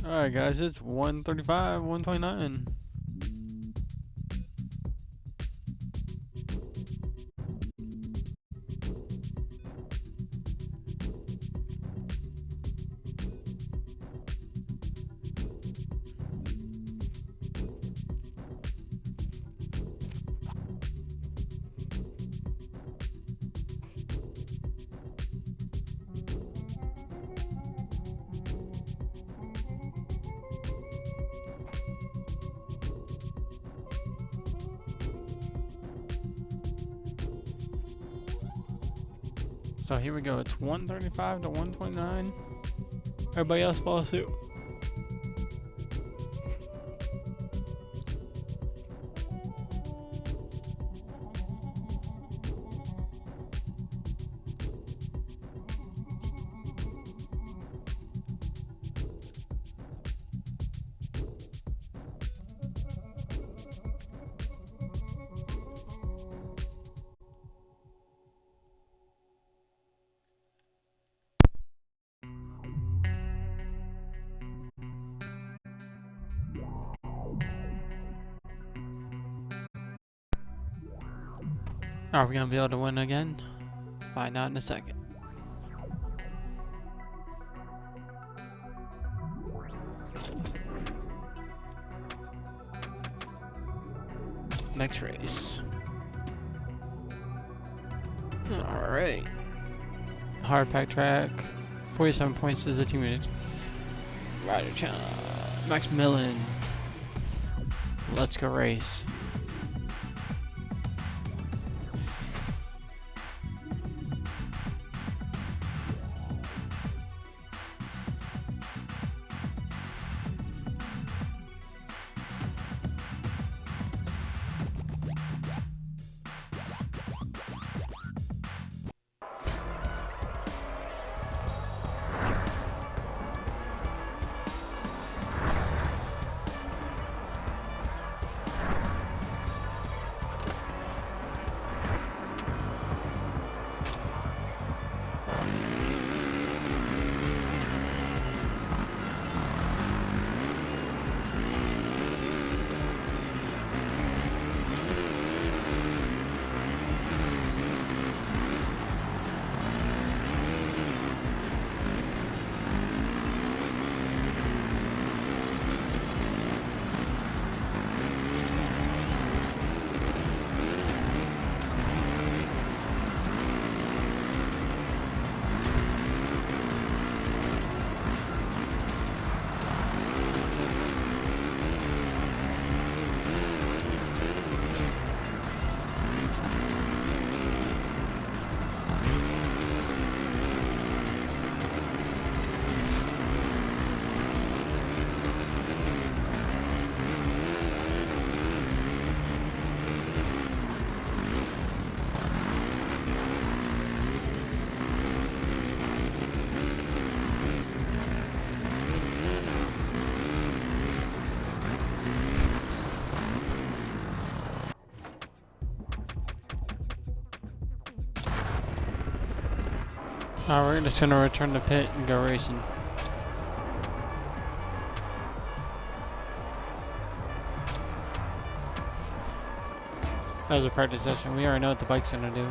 Alright guys, it's 135, 129. So here we go, it's 135 to 129. Everybody else follow suit. Are we gonna be able to win again? Find out in a second. Next race. Alright. Hard pack track. 47 points is the team lead. Rider channel. Maximilian. Let's go race. We're just gonna return to pit and go racing. That was a practice session. We already know what the bike's gonna do.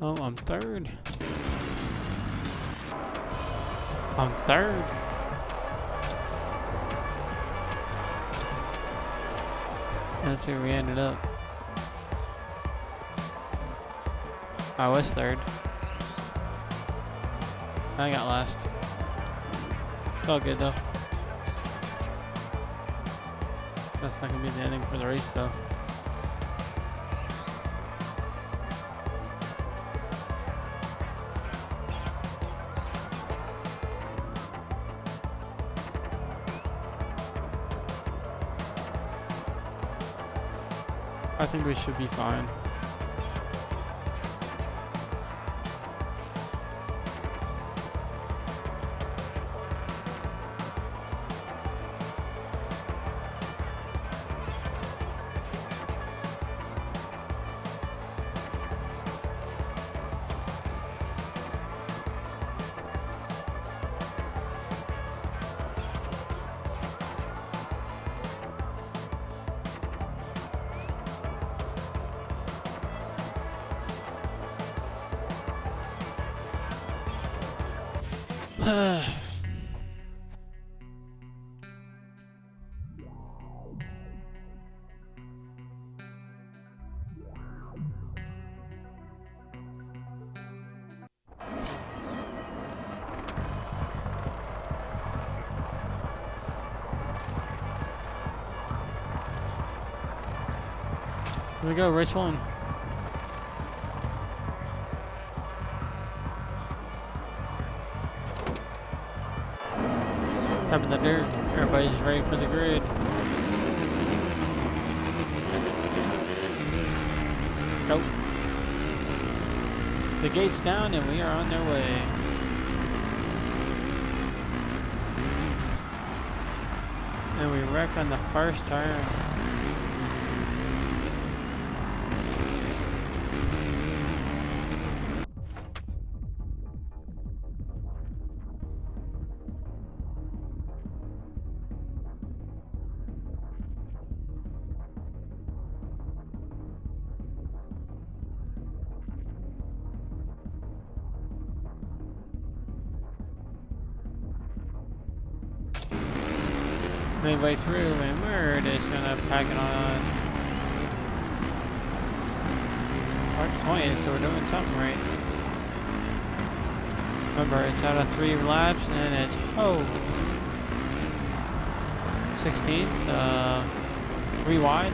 Oh, I'm third. I'm third. That's where we ended up. I was third. I got last. Felt good though. That's not gonna be the ending for the race though. I think we should be fine. Here we go, race one. Tapping the dirt. Everybody's ready for the grid. Go. The gate's down and we are on their way. And we wreck on the first turn. Midway through, and we're just gonna pack it on. March 20th, so we're doing something right. Remember, it's out of 3 laps, and it's 16th, 3 wide,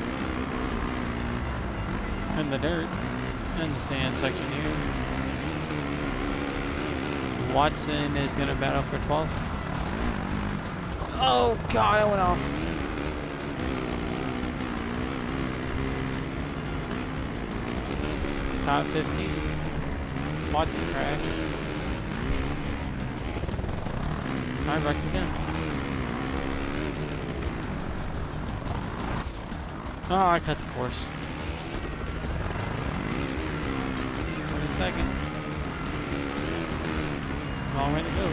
in the dirt, in the sand section here. Watson is gonna battle for 12th. Oh god, I went off. Top 15. Watson crash. I wrecked again. Oh, I cut the course. 22nd. Long way to go.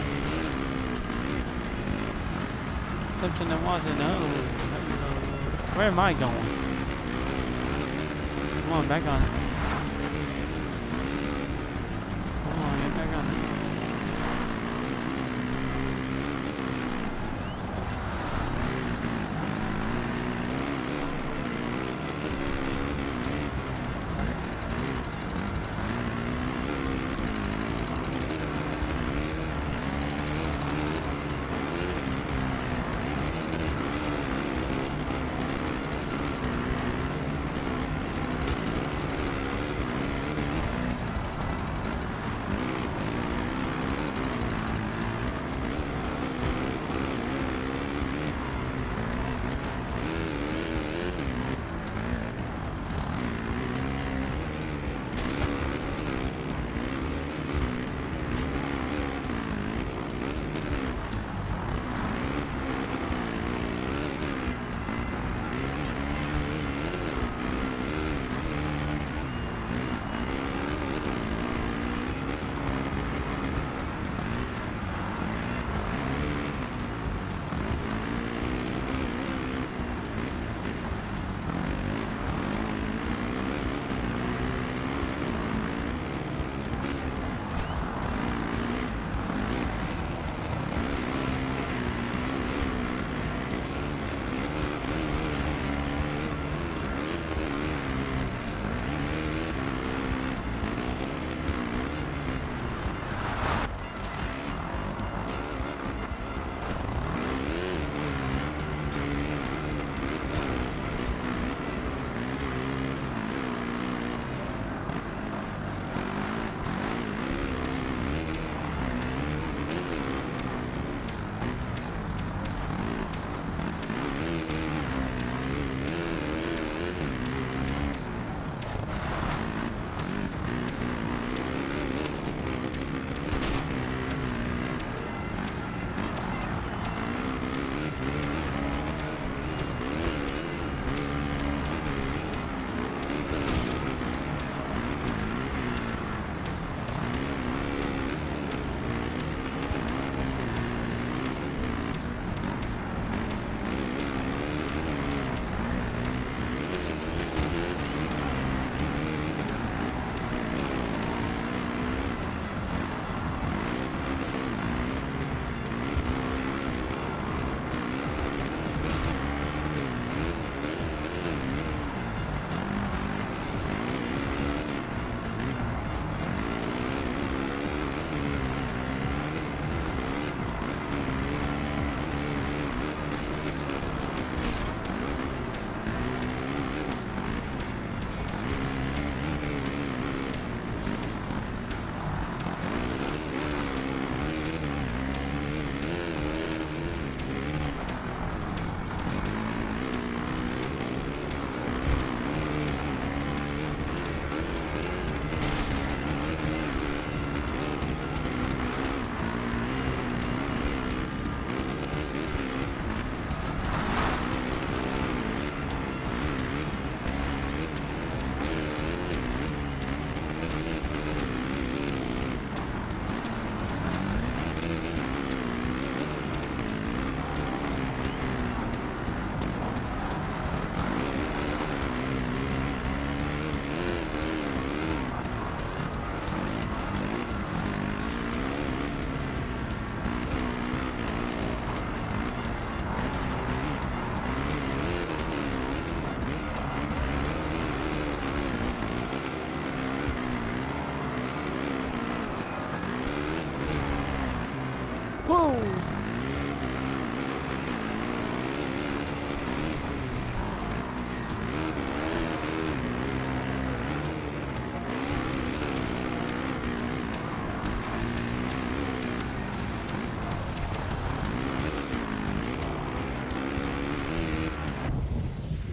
Something that wasn't. Oh, where am I going? Come on, back on it. Come on, get back on it.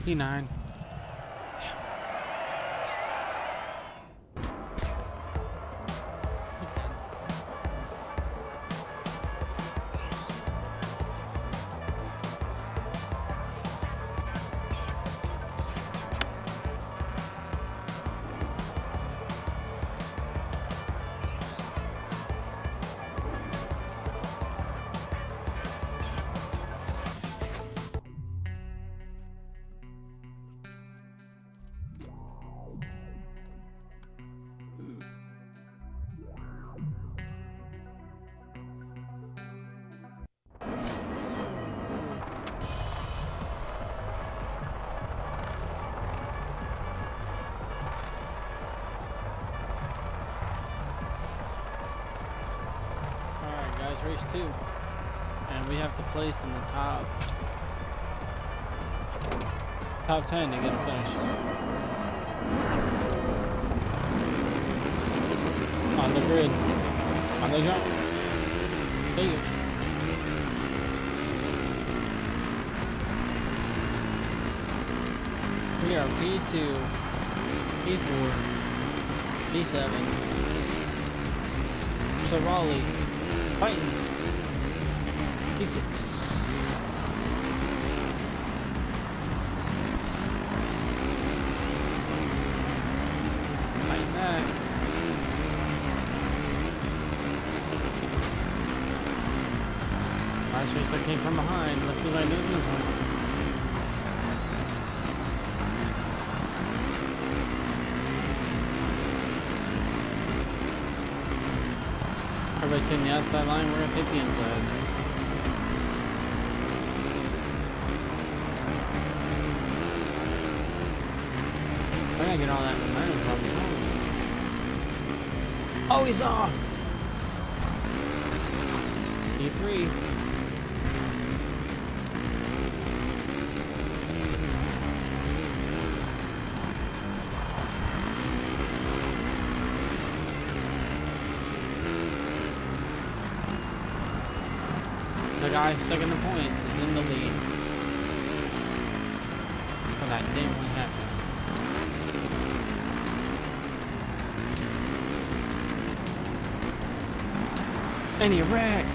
P9. Race 2, and we have to place in the top 10 to get a finish. On the grid, on the jump, take it. We are P2, P4, P7, Sorali. Fighting. P6. Fighting that. Last race I came from behind. Let's see what I do this one. Everybody's taking the outside line, we're gonna take the inside. I gotta get all that momentum from home. Oh, he's off! E3. The guy second in points is in the lead. But that didn't really happen. And he wrecked.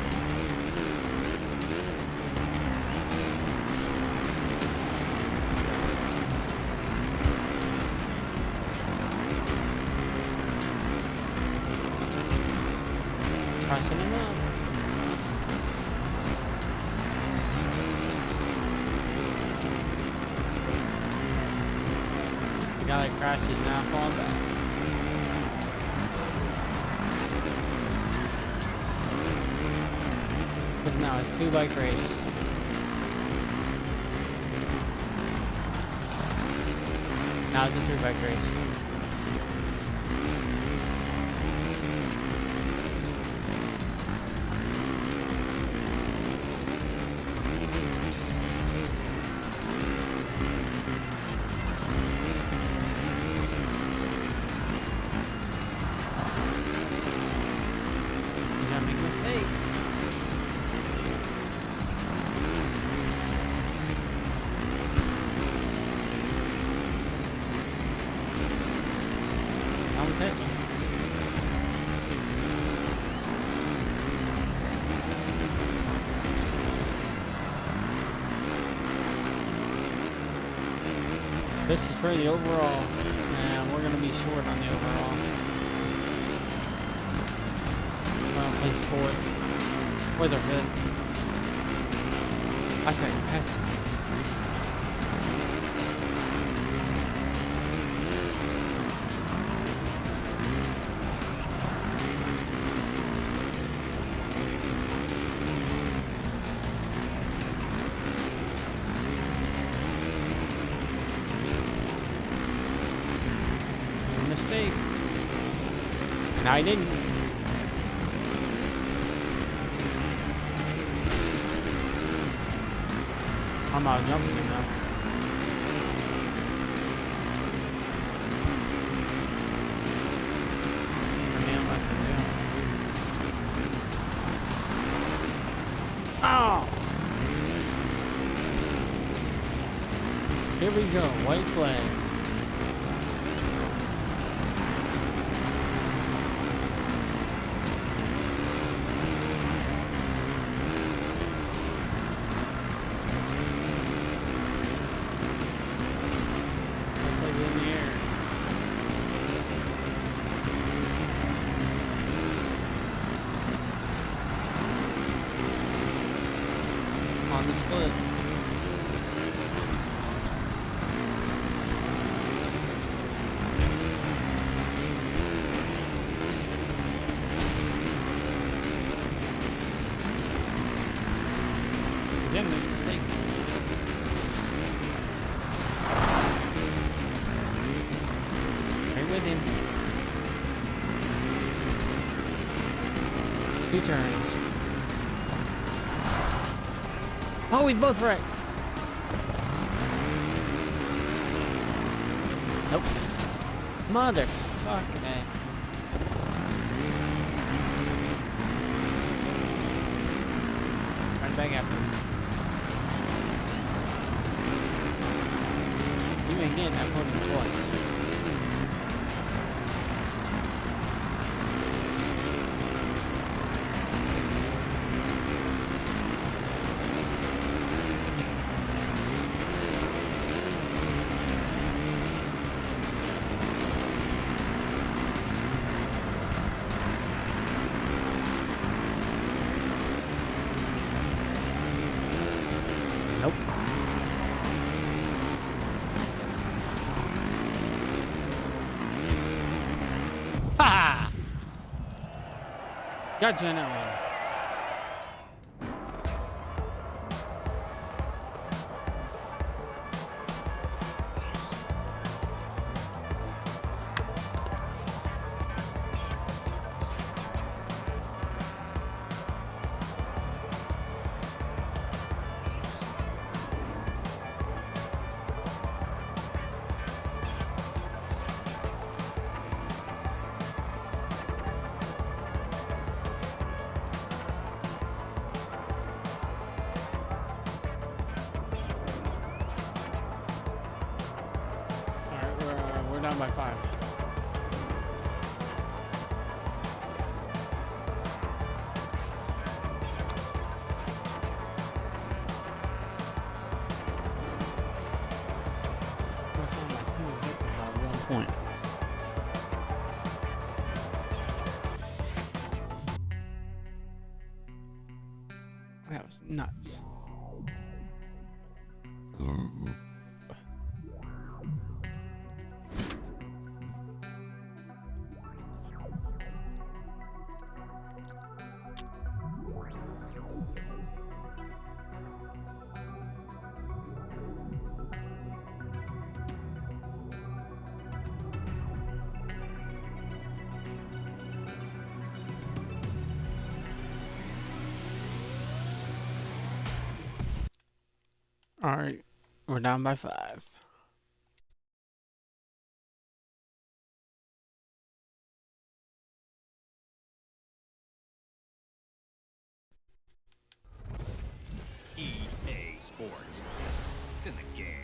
Pressing him up. The guy that crashes now falling back. Because now it's a 2-bike race. Now it's a 3-bike race. This is for the overall, and we're going to be short on the overall. We're going to place 4th. Or 5th. I said pass this team. Mistake. And I didn't. I'm out jumping now. Oh! Here we go, white flag. White flag in the air. On the split. He's gonna make a mistake. Right with him. 2 turns. Oh, we both right. Nope. Motherfucker. Right back after him. You ain't getting that podium twice. Nope. Ha! Got you on that one. Alright, we're down by 5. Point. That was nuts. Alright, we're down by 5. EA Sports. It's in the game.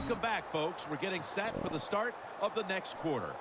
Welcome back, folks. We're getting set for the start of the next quarter.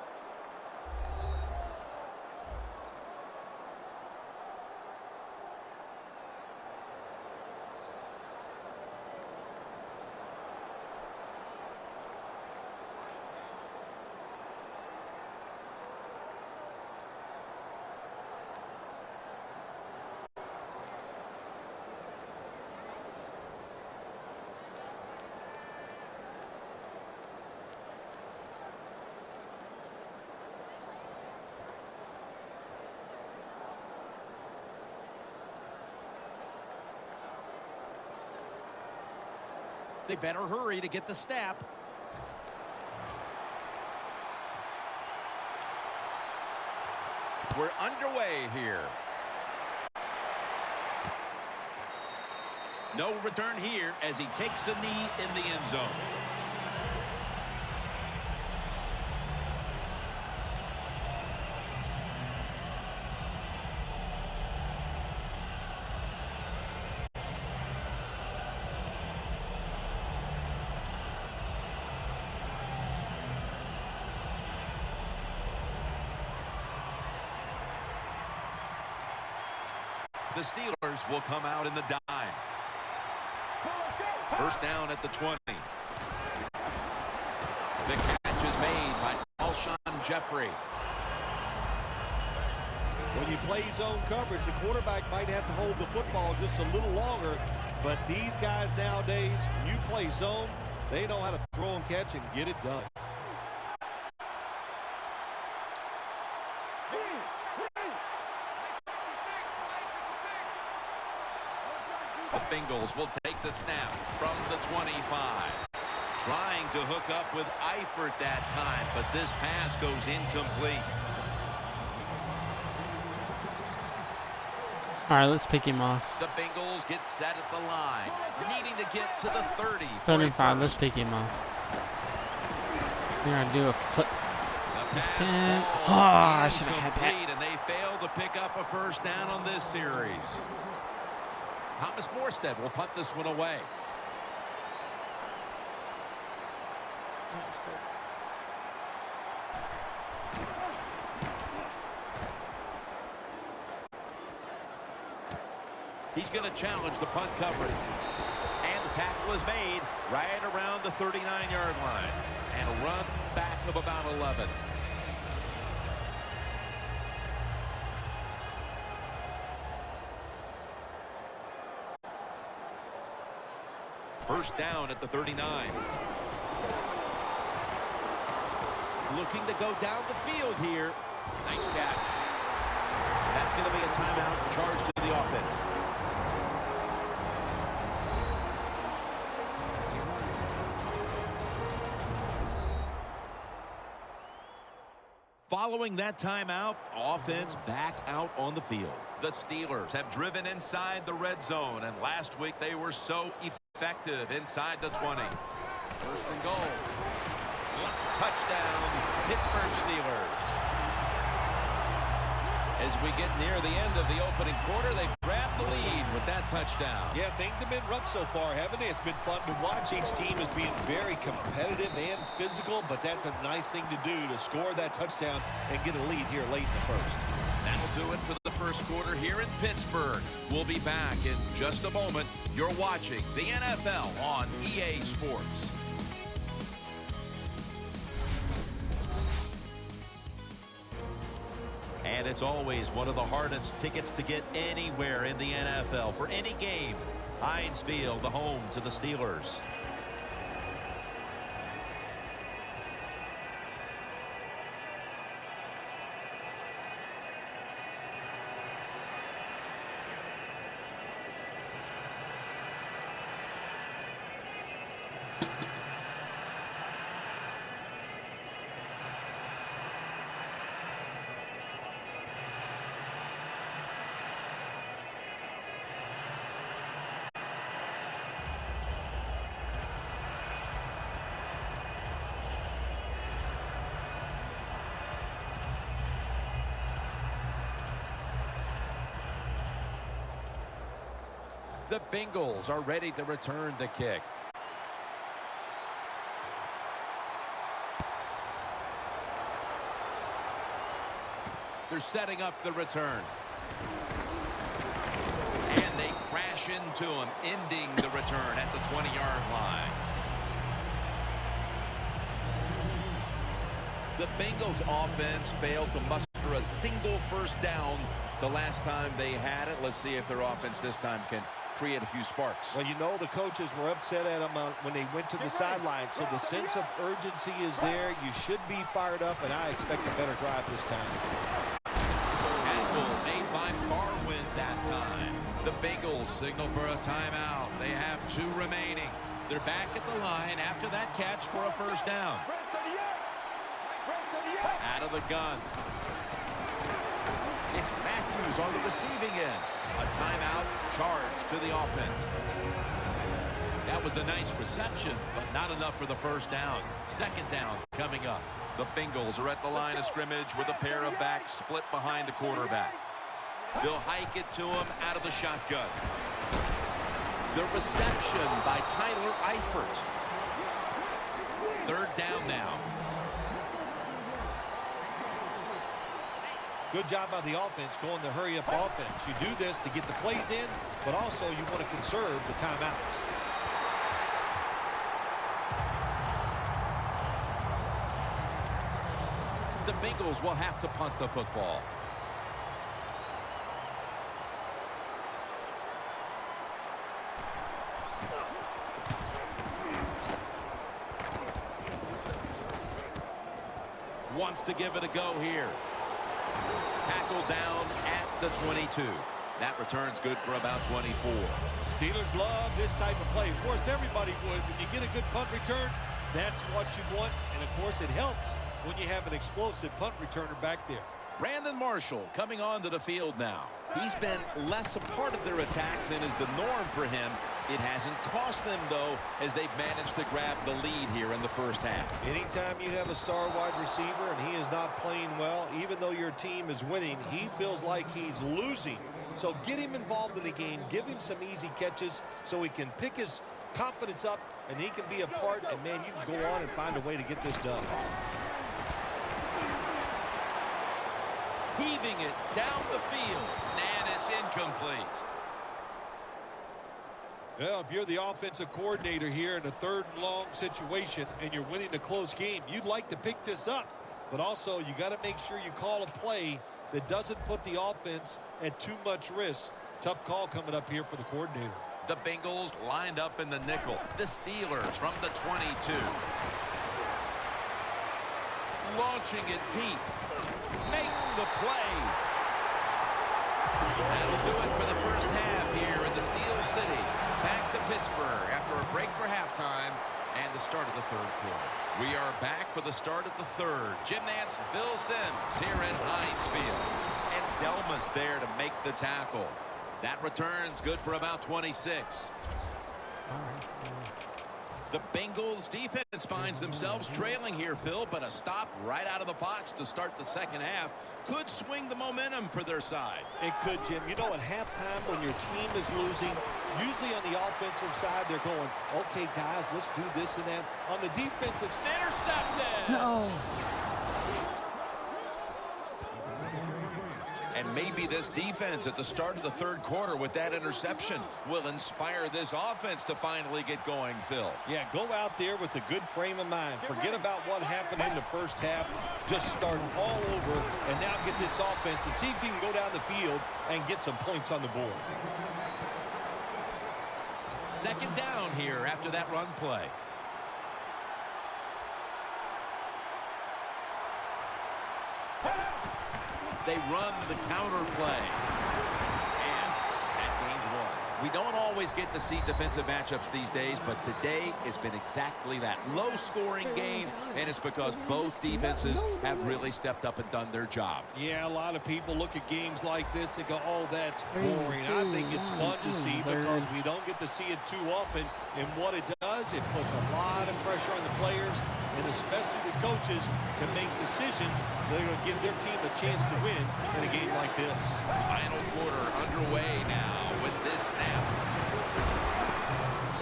They better hurry to get the snap. We're underway here. No return here as he takes a knee in the end zone. The Steelers will come out in the dime. First down at the 20. The catch is made by Alshon Jeffrey. When you play zone coverage, the quarterback might have to hold the football just a little longer, but these guys nowadays, when you play zone, they know how to throw and catch and get it done. The Bengals will take the snap from the 25. Trying to hook up with Eifert that time, but this pass goes incomplete. All right, let's pick him off. The Bengals get set at the line, needing to get to the 30. 35, let's pick him off. We're going to do a flip. This 10. Oh, I should have had that. And they fail to pick up a first down on this series. Thomas Morstead will punt this one away. He's going to challenge the punt coverage. And the tackle is made right around the 39-yard line. And a run back of about 11. First down at the 39. Looking to go down the field here. Nice catch. That's going to be a timeout charged to the offense. Following that timeout, offense back out on the field. The Steelers have driven inside the red zone, and last week they were so effective inside the 20. First and goal. Touchdown, Pittsburgh Steelers. As we get near the end of the opening quarter, they've grabbed the lead with that touchdown. Yeah, things have been rough so far, haven't they? It's been fun to watch. Each team is being very competitive and physical, but that's a nice thing to do, to score that touchdown and get a lead here late in the first. That'll do it for the first quarter here in Pittsburgh. We'll be back in just a moment. You're watching the NFL on EA Sports. And it's always one of the hardest tickets to get anywhere in the NFL for any game. Heinz Field, the home to the Steelers. The Bengals are ready to return the kick. They're setting up the return. And they crash into him, ending the return at the 20-yard line. The Bengals offense failed to muster a single first down the last time they had it. Let's see if their offense this time can create a few sparks. Well, you know the coaches were upset at them when they went to the sideline, so the sense of urgency is there. You should be fired up, and I expect a better drive this time. Tackle made by Barwin that time. The Bengals signal for a timeout. They have 2 remaining. They're back at the line after that catch for a first down. Out of the gun. It's Matthews on the receiving end. A timeout charge to the offense. That was a nice reception, but not enough for the first down. Second down coming up. The Bengals are at the line of scrimmage with a pair of backs split behind the quarterback. They'll hike it to him out of the shotgun. The reception by Tyler Eifert. Third down now. Good job by the offense going the hurry-up offense. You do this to get the plays in, but also you want to conserve the timeouts. The Bengals will have to punt the football. Wants to give it a go here. Tackled down at the 22. That return's good for about 24. Steelers love this type of play. Of course, everybody would. When you get a good punt return, that's what you want. And, of course, it helps when you have an explosive punt returner back there. Brandon Marshall coming onto the field now. He's been less a part of their attack than is the norm for him. It hasn't cost them, though, as they've managed to grab the lead here in the first half. Anytime you have a star wide receiver and he is not playing well, even though your team is winning, he feels like he's losing. So get him involved in the game. Give him some easy catches so he can pick his confidence up and he can be a part. And, man, you can go on and find a way to get this done. Heaving it down the field, and it's incomplete. Well, if you're the offensive coordinator here in a third and long situation and you're winning a close game, you'd like to pick this up. But also, you got to make sure you call a play that doesn't put the offense at too much risk. Tough call coming up here for the coordinator. The Bengals lined up in the nickel. The Steelers from the 22. Launching it deep. Makes the play. That'll do it for the first half here in the Steel City. Back to Pittsburgh after a break for halftime and the start of the third quarter. We are back for the start of the third. Jim Nantz, Bill Sims here at Heinz Field. And Delmas there to make the tackle. That return's good for about 26. The Bengals defense finds themselves trailing here, Phil, but a stop right out of the box to start the second half could swing the momentum for their side. It could, Jim. You know, at halftime when your team is losing, usually on the offensive side, they're going, okay, guys, let's do this and that. On the defensive, Intercepted! No. And maybe this defense at the start of the third quarter with that interception will inspire this offense to finally get going, Phil. yeah, go out there with a good frame of mind. Forget about what happened in the first half. Just start all over and now get this offense and see if you can go down the field and get some points on the board. Second down here after that run play. They run the counter play. And that gains one. We don't always get to see defensive matchups these days, but today it's been exactly that. Low-scoring game, and it's because both defenses have really stepped up and done their job. Yeah, a lot of people look at games like this and go, oh, that's boring. I think it's fun to see because we don't get to see it too often. And what it does, it puts a lot of pressure on the players and especially the coaches to make decisions that are going to give their team a chance to win in a game like this. Final quarter underway now with this snap.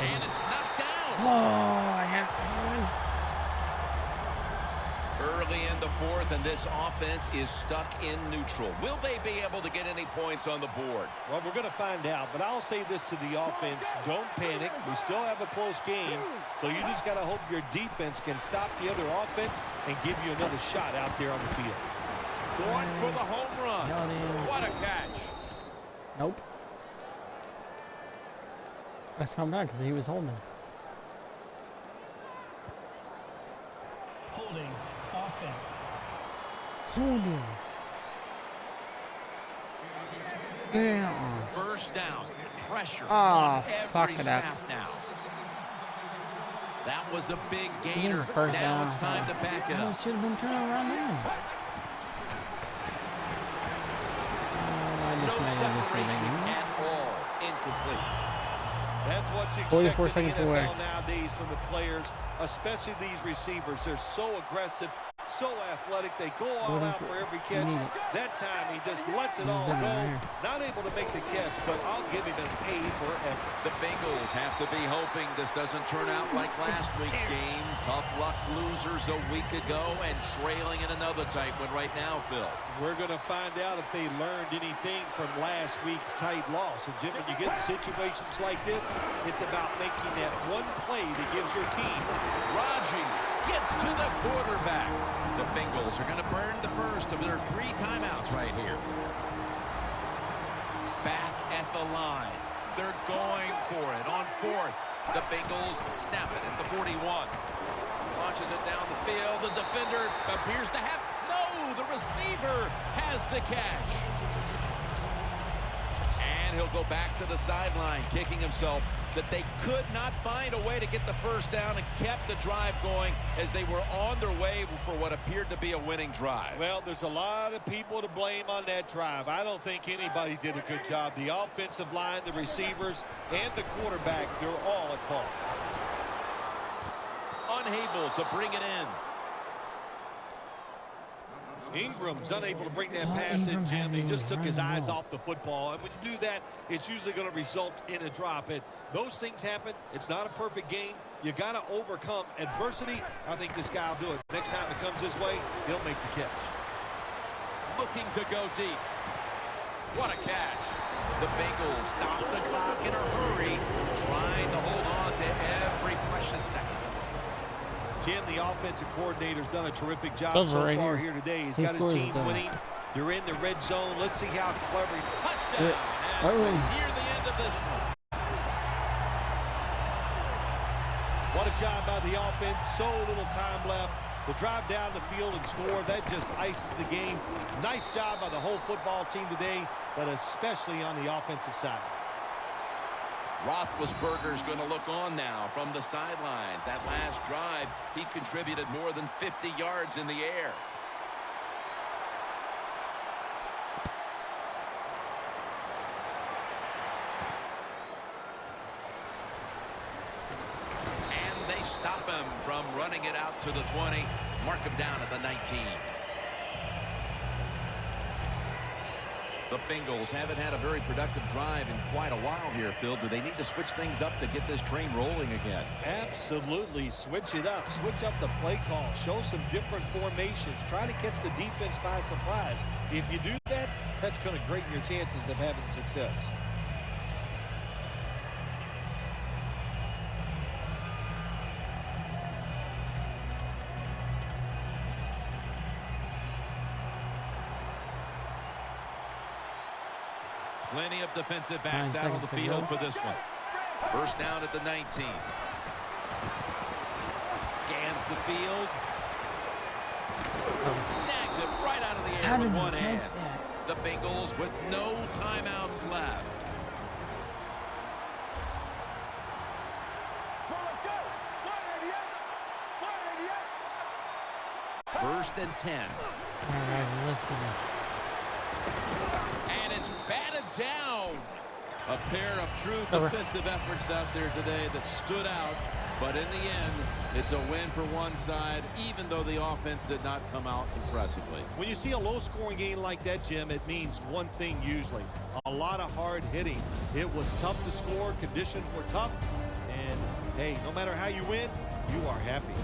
And it's knocked down. Oh, I have. Early in the fourth, and this offense is stuck in neutral. Will they be able to get any points on the board? Well, we're going to find out, but I'll say this to the offense. Don't panic. We still have a close game, so you just got to hope your defense can stop the other offense and give you another shot out there on the field. Going for the home run. What a catch. Nope. I found out because he was holding. Holding offense. Holding. Damn. First down. Pressure Ah, on fuck every it up. snap now. That was a big gainer. First Now down. it's time to back it up. Should have been turning around then. No separation at all. Incomplete. That's what you 44 expect in seconds the away. NFL nowadays from the players, especially these receivers. They're so aggressive, so athletic. They go all out for every catch. That time he just lets it all go. Not able to make the catch, but I'll give him an A for effort. The Bengals have to be hoping this doesn't turn out like last week's game. Tough luck losers a week ago and trailing in another tight one right now, Phil. We're going to find out if they learned anything from last week's tight loss. And Jim, when you get in situations like this, it's about making that one play that gives your team. Raji gets to the quarterback. The Bengals are going to burn the first of their 3 timeouts right here. Back at the line. They're going for it on 4th. The Bengals snap it at the 41. Launches it down the field. The defender appears to have... No, the receiver has the catch. And he'll go back to the sideline, kicking himself that they could not find a way to get the first down and kept the drive going as they were on their way for what appeared to be a winning drive. Well, there's a lot of people to blame on that drive. I don't think anybody did a good job. The offensive line, the receivers, and the quarterback, they're all at fault. Unable to bring it in. Ingram's unable to bring that pass in, Jim. He just took his eyes off the football. And when you do that, it's usually going to result in a drop. And those things happen. It's not a perfect game. You got to overcome adversity. I think this guy will do it. Next time it comes his way, he'll make the catch. Looking to go deep. What a catch. The Bengals stop the clock in a hurry, trying to hold on to every precious second. Jim, the offensive coordinator's done a terrific job Those so are right far here. here today. He's He got his scores team a ton. winning. They're in the red zone. Let's see how clever. Touchdown as we hear the end of this one. What a job by the offense. So little time left. The drive down the field and score, that just ices the game. Nice job by the whole football team today, but especially on the offensive side. Roethlisberger's going to look on now from the sidelines. That last drive, he contributed more than 50 yards in the air. And they stop him from running it out to the 20. Mark him down at the 19. The Bengals haven't had a very productive drive in quite a while here, Phil. Do they need to switch things up to get this train rolling again? Absolutely. Switch it up. Switch up the play call. Show some different formations. Try to catch the defense by surprise. If you do that, that's going to greaten your chances of having success. Plenty of defensive backs out on the field for this one. First down at the 19. Scans the field. Snags it right out of the air with one hand. The Bengals with no timeouts left. First and 10. All right, let's go. And it's batted down. A pair of true defensive efforts out there today that stood out. But in the end, it's a win for one side, even though the offense did not come out impressively. When you see a low-scoring game like that, Jim, it means one thing usually. A lot of hard hitting. It was tough to score. Conditions were tough. And, hey, no matter how you win, you are happy.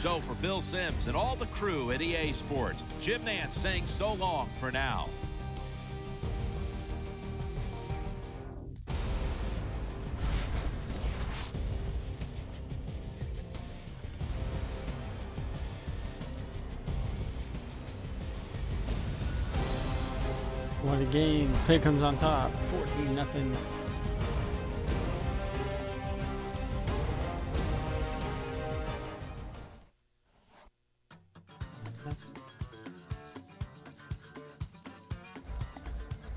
So for Phil Simms and all the crew at EA Sports, Jim Nance saying so long for now. What a game. Pick comes on top. 14-0.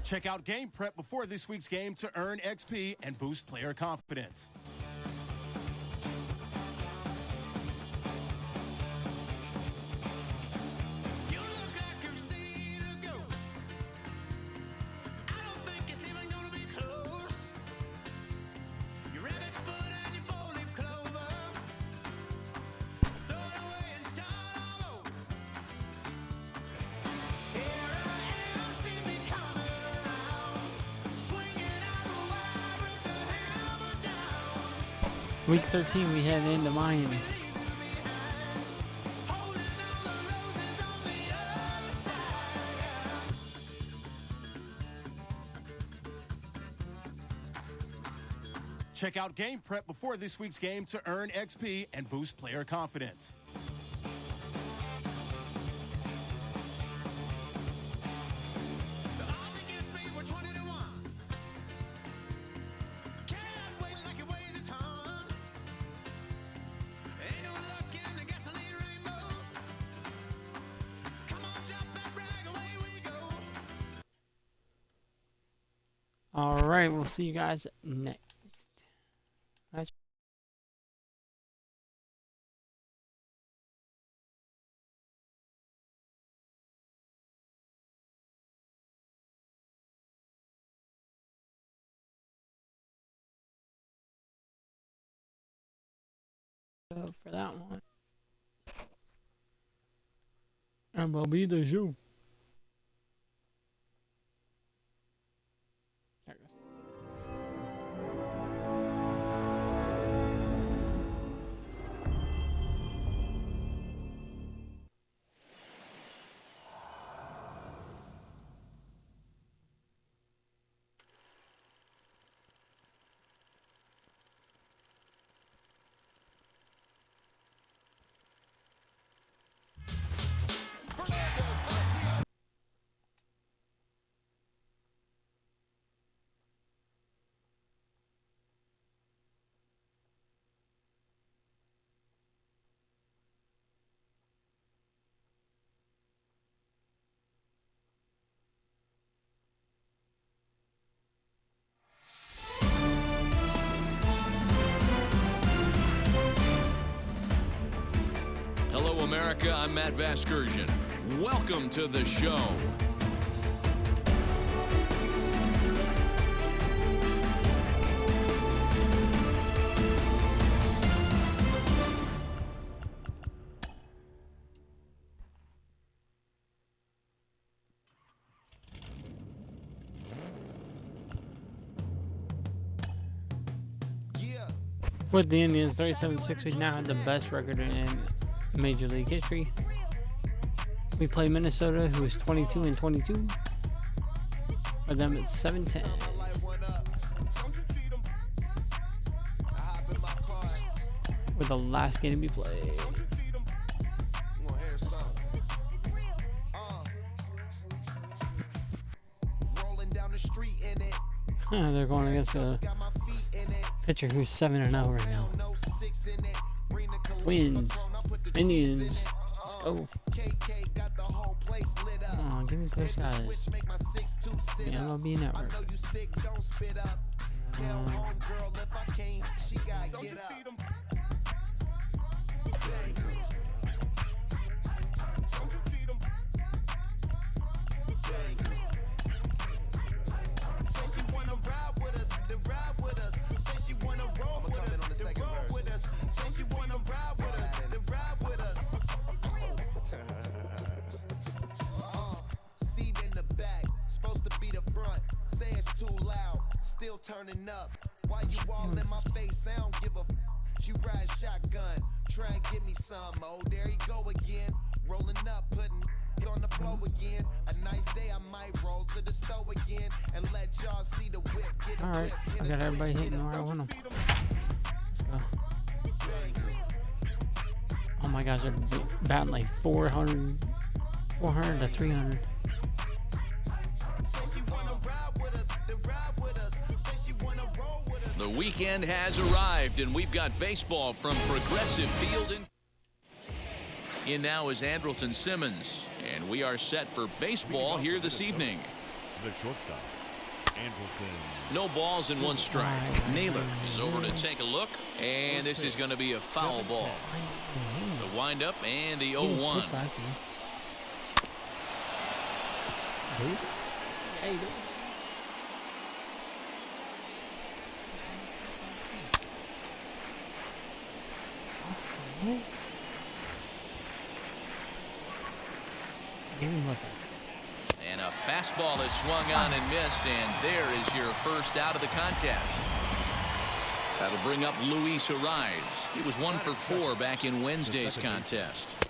Check out Game Prep before this week's game to earn XP and boost player confidence. Week 13, we head into Miami. Check out Game Prep before this week's game to earn XP and boost player confidence. All right, we'll see you guys next. So for that one, MLB The Show. There it goes. Hello, America. I'm Matt Vasgersian. Welcome to the show. With the Indians, 37-6, we now have the best record in Major League history. We play Minnesota, who is 22-22. For them, it's 7-10. With the last game to be played. They're going against a pitcher who's 7-0 right now. Twins, Indians, let's go. Oh, give me clear skies. The MLB Network. Still turning up. Why you all in my face? I don't give a. She ride shotgun, try and give me some. Oh, there he go again. Rolling up, putting on the floor again. A nice day, I might roll to the store again and let y'all see the whip. Get All right, I got everybody hitting where I want them. Let's go. Oh my gosh, they're batting like 400 to 300. The weekend has arrived, and we've got baseball from Progressive Field. In now is Andrelton Simmons, and we are set for baseball here this evening. The shortstop, Andrelton. No balls and one strike. Naylor is over to take a look, and this is going to be a foul ball. The windup and the 0-1. And a fastball is swung on and missed, and there is your first out of the contest. That'll bring up Luis Ariz. He was 1 for 4 back in Wednesday's contest.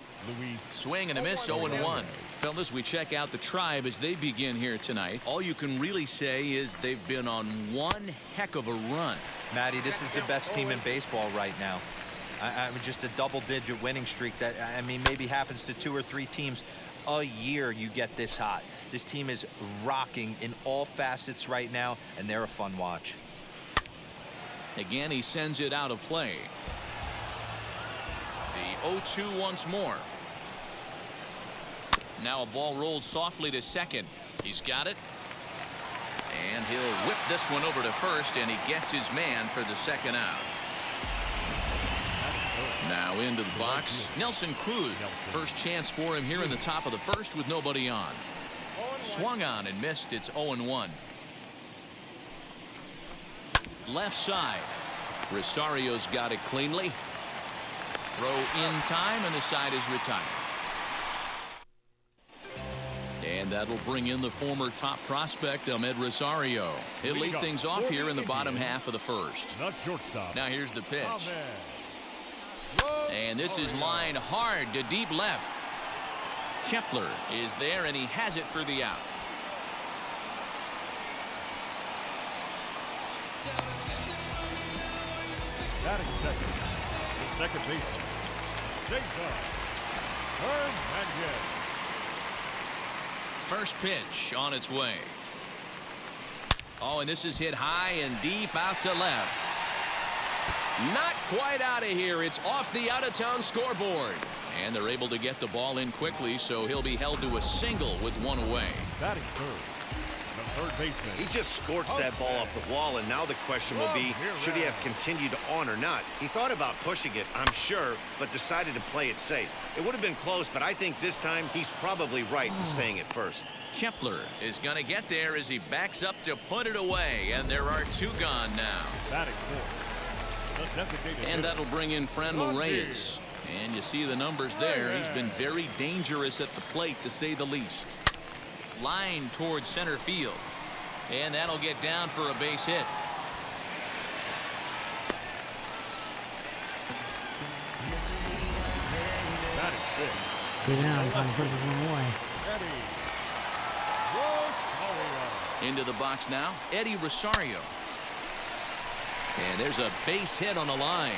Swing and a miss, 0-1. Fellas, we check out the Tribe as they begin here tonight. All you can really say is they've been on one heck of a run. Matty, this is the best team in baseball right now. I mean, just a double-digit winning streak that, I mean, maybe happens to 2 or 3 teams a year. You get this hot. This team is rocking in all facets right now, and they're a fun watch. Again, he sends it out of play. The 0-2 once more. Now a ball rolled softly to second. He's got it. And he'll whip this one over to first, and he gets his man for the second out. Now into the box, Nelson Cruz. First chance for him here in the top of the first with nobody on. Swung on and missed. It's 0-1. Left side. Rosario's got it cleanly. Throw in time, and the side is retired. And that'll bring in the former top prospect, Ahmed Rosario. He'll lead things off here in the bottom half of the first. Now here's the pitch. And this is lined hard to deep left. Kepler is there, and he has it for the out. Batting second, the second baseman, Cesar Hernandez. First pitch on its way. Oh, and this is hit high and deep out to left. Not quite out of here. It's off the out-of-town scoreboard. And they're able to get the ball in quickly, so he'll be held to a single with one away. Batting third, the third baseman. He just scorched that ball off the wall, and now the question will be, should he have continued on or not? He thought about pushing it, I'm sure, but decided to play it safe. It would have been close, but I think this time he's probably right in staying at first. Kepler is going to get there as he backs up to put it away, and there are 2 gone now. Batting fourth. And that'll bring in Franmil Reyes. And you see the numbers there. He's been very dangerous at the plate, to say the least. Line towards center field. And that'll get down for a base hit. Batting fifth. Get down, trying to put it away. Into the box now, Eddie Rosario. And there's a base hit on the line.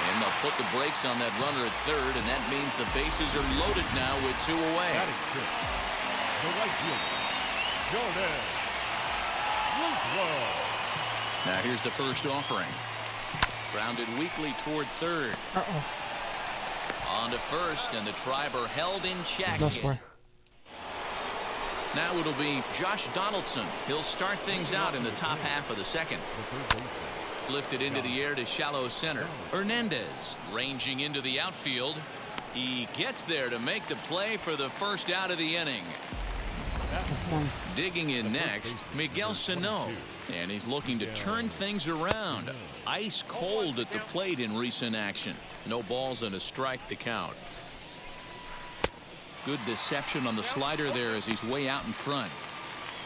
And they'll put the brakes on that runner at third, and that means the bases are loaded now with 2 away. The right fielder, Jordan Luzaro. Now here's the first offering. Grounded weakly toward third. On to first, and the Tribe are held in check. Now it'll be Josh Donaldson. He'll start things out in the top half of the second. Lifted into the air to shallow center. Hernandez ranging into the outfield. He gets there to make the play for the first out of the inning. Digging in next, Miguel Sano. And he's looking to turn things around. Ice cold at the plate in recent action. No balls and a strike to count. Good deception on the slider there as he's way out in front.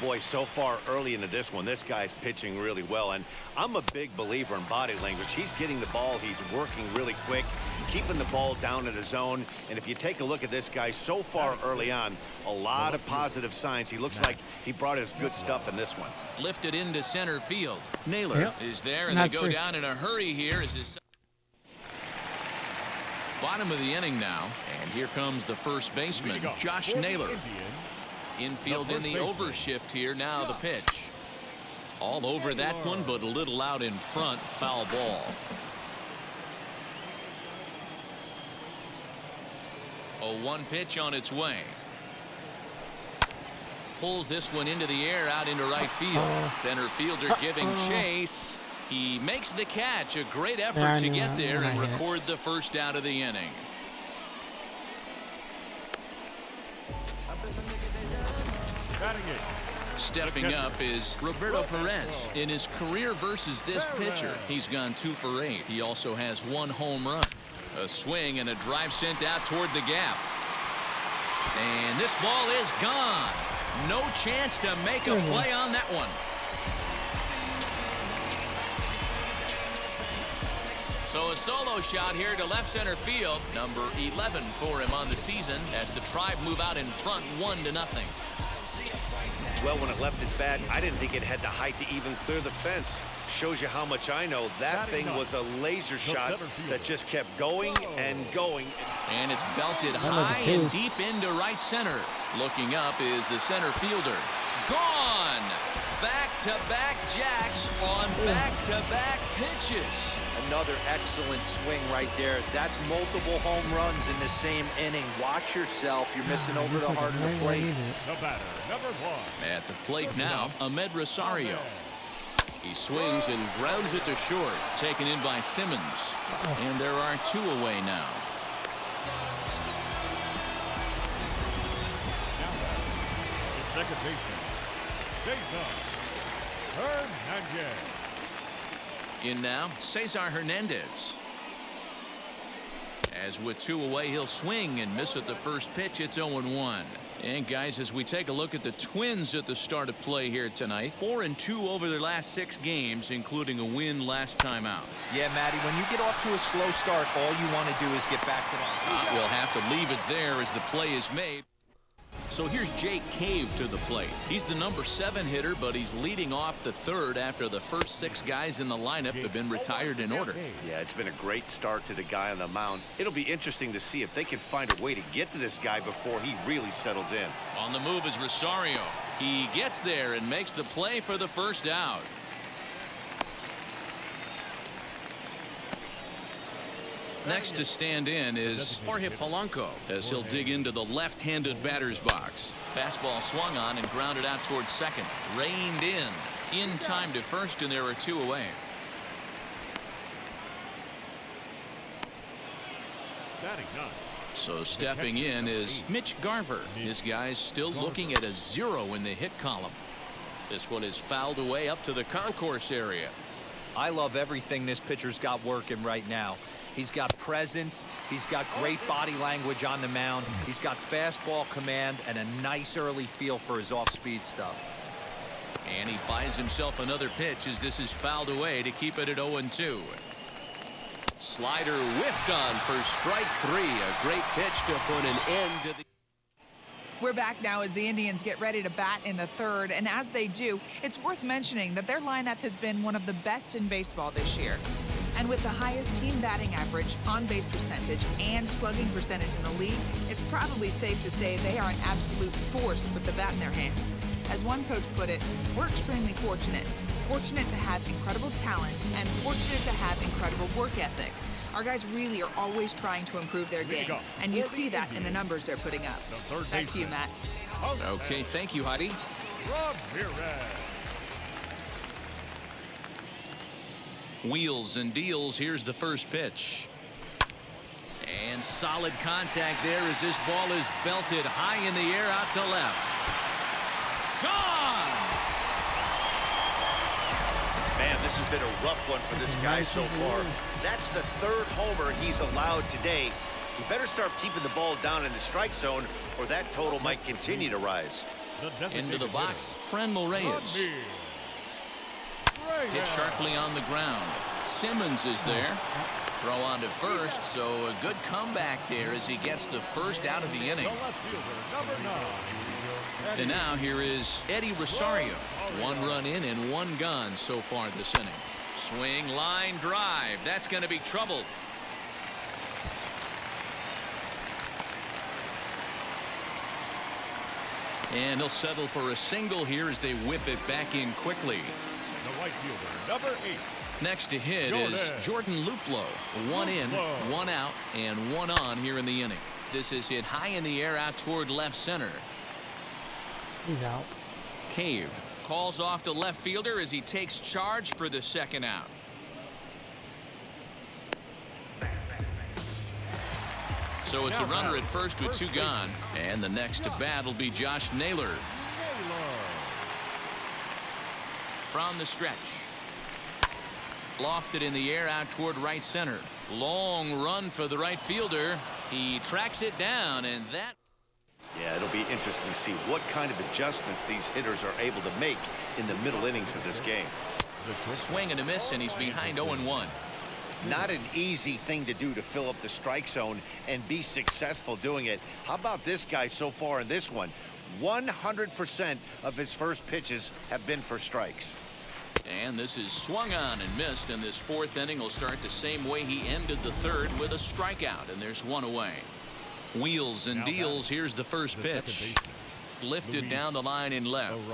Boy, so far early into this one, this guy's pitching really well, and I'm a big believer in body language. He's getting the ball, he's working really quick, keeping the ball down in the zone, and if you take a look at this guy so far early on, a lot of positive signs. He looks like he brought his good stuff in this one. Lifted into center field. Naylor is there, and they go down in a hurry here as his bottom of the inning now, and here comes the first baseman, Josh Naylor. Infield in the overshift here. Now the pitch. All over that one, but a little out in front. Foul ball. A 1 pitch on its way. Pulls this one into the air out into right field. Center fielder giving chase. He makes the catch. A great effort to get there and record the first out of the inning. Stepping up is Roberto Perez. In his career versus this pitcher, he's gone 2 for 8. He also has 1 home run. A swing and a drive sent out toward the gap. And this ball is gone. No chance to make a play on that one. So a solo shot here to left center field. Number 11 for him on the season as the Tribe move out in front 1-0. Well, when it left its bat, I didn't think it had the height to even clear the fence. Shows you how much I know. That thing was a laser shot that just kept going and going. And it's belted high and deep into right center. Looking up is the center fielder. Gone! Back-to-back jacks on back-to-back pitches. Another excellent swing right there. That's multiple home runs in the same inning. Watch yourself. You're missing over the heart of the plate. The batter, number 1. At the plate now, Ahmed Rosario. He swings and grounds it to short. Taken in by Simmons. And there are 2 away now. The second baseman, Cesar Hernandez. In now, Cesar Hernandez. As with 2 away, he'll swing and miss at the first pitch. It's 0-1. And guys, as we take a look at the Twins at the start of play here tonight, 4-2 over their last 6 games, including a win last time out. Yeah, Matty, when you get off to a slow start, all you want to do is get back to that. We'll have to leave it there as the play is made. So here's Jake Cave to the plate. He's the number 7 hitter, but he's leading off the 3rd after the first 6 guys in the lineup have been retired in order. Yeah, it's been a great start to the guy on the mound. It'll be interesting to see if they can find a way to get to this guy before he really settles in. On the move is Rosario. He gets there and makes the play for the first out. Next to stand in is Jorge Polanco as he'll dig into the left-handed batter's box. Fastball swung on and grounded out towards second. Reined in time to first, and there are 2 away. So stepping in is Mitch Garver. This guy's still looking at a 0 in the hit column. This one is fouled away up to the concourse area. I love everything this pitcher's got working right now. He's got presence. He's got great body language on the mound. He's got fastball command and a nice early feel for his off-speed stuff. And he buys himself another pitch as this is fouled away to keep it at 0-2. Slider whiffed on for strike 3. A great pitch to put an end to the... We're back now as the Indians get ready to bat in the 3rd, and as they do, it's worth mentioning that their lineup has been one of the best in baseball this year. And with the highest team batting average, on-base percentage, and slugging percentage in the league, it's probably safe to say they are an absolute force with the bat in their hands. As one coach put it, we're extremely fortunate. Fortunate to have incredible talent and fortunate to have incredible work ethic. Our guys really are always trying to improve their game, and you see that in the numbers they're putting up. Back to you, Matt. Okay, thank you, Heidi. Wheels and deals. Here's the first pitch. And solid contact there as this ball is belted high in the air out to left. Gone! Man, this has been a rough one for this guy so far. That's the 3rd homer he's allowed today. He better start keeping the ball down in the strike zone or that total might continue to rise. Into the box, Franmil Reyes. Hit sharply on the ground. Simmons is there. Throw on to first, so a good comeback there as he gets the first out of the inning. And now here is Eddie Rosario. 1 run in and 1 gone so far this inning. Swing, line drive. That's going to be trouble. And he'll settle for a single here as they whip it back in quickly. The right fielder, number 8. Next to hit is Jordan Luplow. 1 in, 1 out, and 1 on here in the inning. This is hit high in the air out toward left center. He's out. Cave calls off the left fielder as he takes charge for the 2nd out. So it's a runner at first with 2 gone. And the next to bat will be Josh Naylor. From the stretch. Lofted in the air out toward right center. Long run for the right fielder. He tracks it down, and that... Yeah, it'll be interesting to see what kind of adjustments these hitters are able to make in the middle innings of this game. Swing and a miss, and he's behind 0-1. Not an easy thing to do to fill up the strike zone and be successful doing it. How about this guy so far in this one? 100% of his first pitches have been for strikes. And this is swung on and missed, and this 4th inning will start the same way he ended the 3rd with a strikeout, and there's 1 away. Wheels and deals. Here's the first pitch. Lifted down the line in left.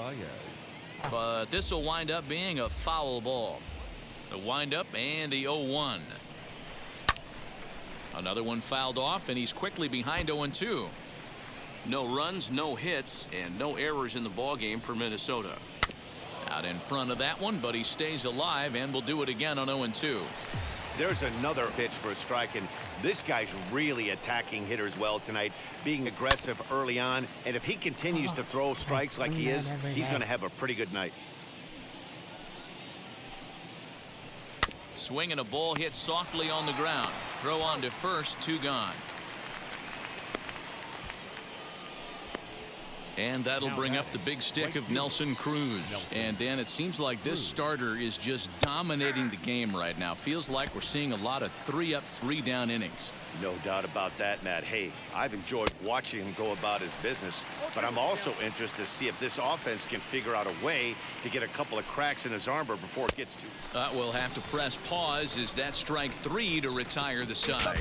But this will wind up being a foul ball. The windup and the 0-1. Another one fouled off, and he's quickly behind 0-2. No runs, no hits, and no errors in the ballgame for Minnesota. Out in front of that one, but he stays alive and will do it again on 0-2. There's another pitch for a strike, and this guy's really attacking hitters well tonight, being aggressive early on. And if he continues to throw strikes like he is, he's going to have a pretty good night. Swing and a ball hit softly on the ground. Throw on to first, 2 gone. And that'll bring up the big stick of Nelson Cruz. And Dan, it seems like this starter is just dominating the game right now. Feels like we're seeing a lot of 3-up, 3-down innings. No doubt about that, Matt. Hey, I've enjoyed watching him go about his business, but I'm also interested to see if this offense can figure out a way to get a couple of cracks in his armor before it gets to. We'll have to press pause as that strike 3 to retire the side.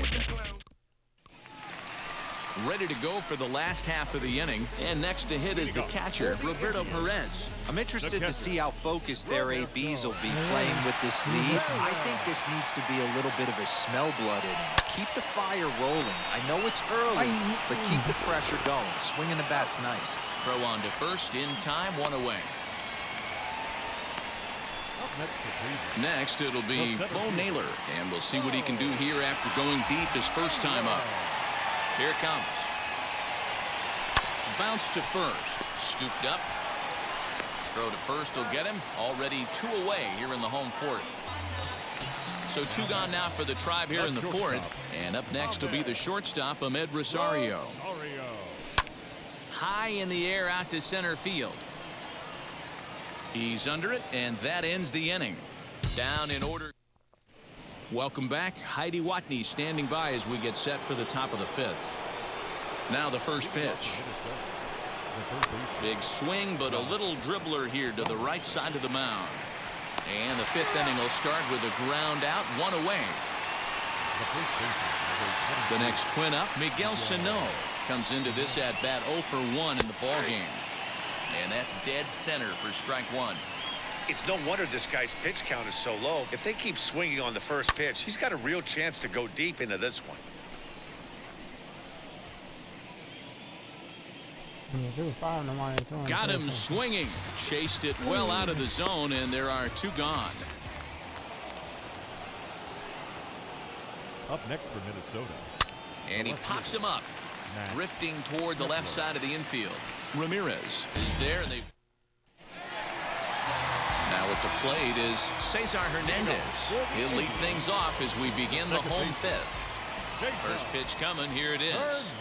Ready to go for the last half of the inning, and next to hit is the catcher, Roberto Perez. I'm interested to see how focused their ABs will be playing with this lead. I think this needs to be a little bit of a smell blood inning. Keep the fire rolling. I know it's early, but keep the pressure going. Swinging the bat's nice. Throw on to first in time, 1 away. Next, it'll be Bo Naylor, and we'll see what he can do here after going deep his first time up. Here it comes. Bounce to first. Scooped up. Throw to first will get him. Already 2 away here in the home 4th. So 2 gone now for the Tribe here in the 4th. And up next will be the shortstop, Ahmed Rosario. High in the air out to center field. He's under it, and that ends the inning. Down in order. Welcome back. Heidi Watney standing by as we get set for the top of the 5th. Now the first pitch. Big swing, but a little dribbler here to the right side of the mound. And the 5th inning will start with a ground out, 1 away. The next twin up, Miguel Sano, comes into this at bat 0 for 1 in the ballgame. And that's dead center for strike 1. It's no wonder this guy's pitch count is so low. If they keep swinging on the first pitch, he's got a real chance to go deep into this one. Got him swinging. Chased it well out of the zone, and there are 2 gone. Up next for Minnesota. And he pops him up. Drifting toward the left side of the infield. Ramirez is there, and they... Now at the plate is Cesar Hernandez. He'll lead things off as we begin the home 5th. First pitch coming. Here it is.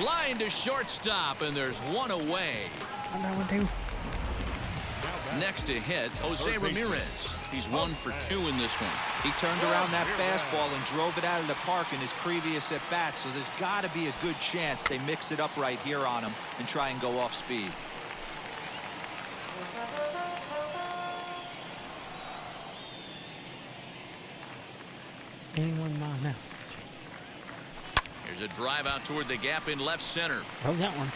Line to shortstop, and there's one away. On that one too. Next to hit, Jose Ramirez. He's 1 for 2 in this one. He turned around that fastball and drove it out of the park in his previous at-bat, so there's got to be a good chance they mix it up right here on him and try and go off speed. 81 miles an hour. Here's a drive out toward the gap in left center. Oh, that one.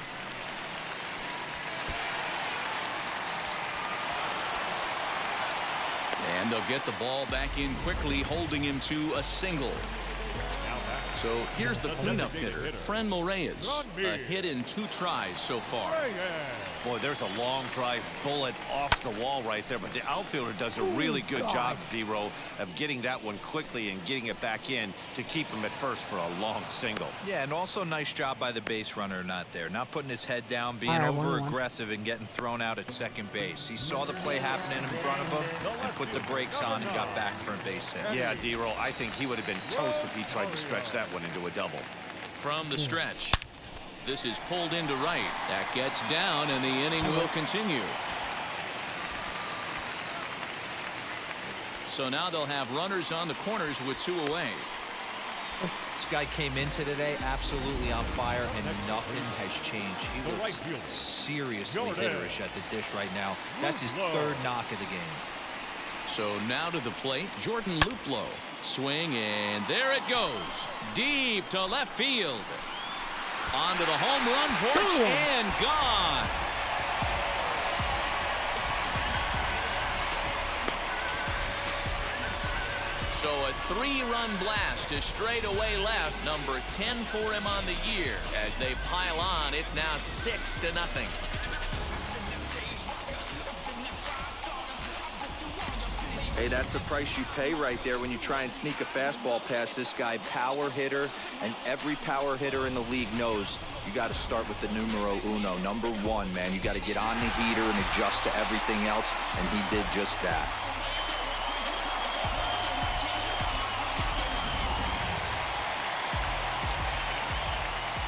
And they'll get the ball back in quickly, holding him to a single. So here's the cleanup hitter, Frenmel Reyes. A hit in 2 tries so far. Boy, there's a long drive bullet off the wall right there, but the outfielder does a really good job, D-Row, of getting that one quickly and getting it back in to keep him at first for a long single. Yeah, and also nice job by the base runner not there, not putting his head down, being over aggressive and getting thrown out at second base. He saw the play happening in front of him and put the brakes on and got back for a base hit. Yeah, D-Row, I think he would have been toast if he tried to stretch that one into a double. From the stretch. This is pulled into right. That gets down, and the inning will continue. So now they'll have runners on the corners with 2 away. This guy came into today absolutely on fire, and nothing has changed. He looks seriously hitterish at the dish right now. That's his 3rd knock of the game. So now to the plate, Jordan Luplow. Swing, and there it goes. Deep to left field. Onto the home run porch and gone. So a 3-run blast to straightaway left, number 10 for him on the year. As they pile on, it's now 6-0. Hey, that's the price you pay right there when you try and sneak a fastball past this guy. Power hitter, and every power hitter in the league knows you got to start with the numero uno, number 1, man. You got to get on the heater and adjust to everything else, and he did just that.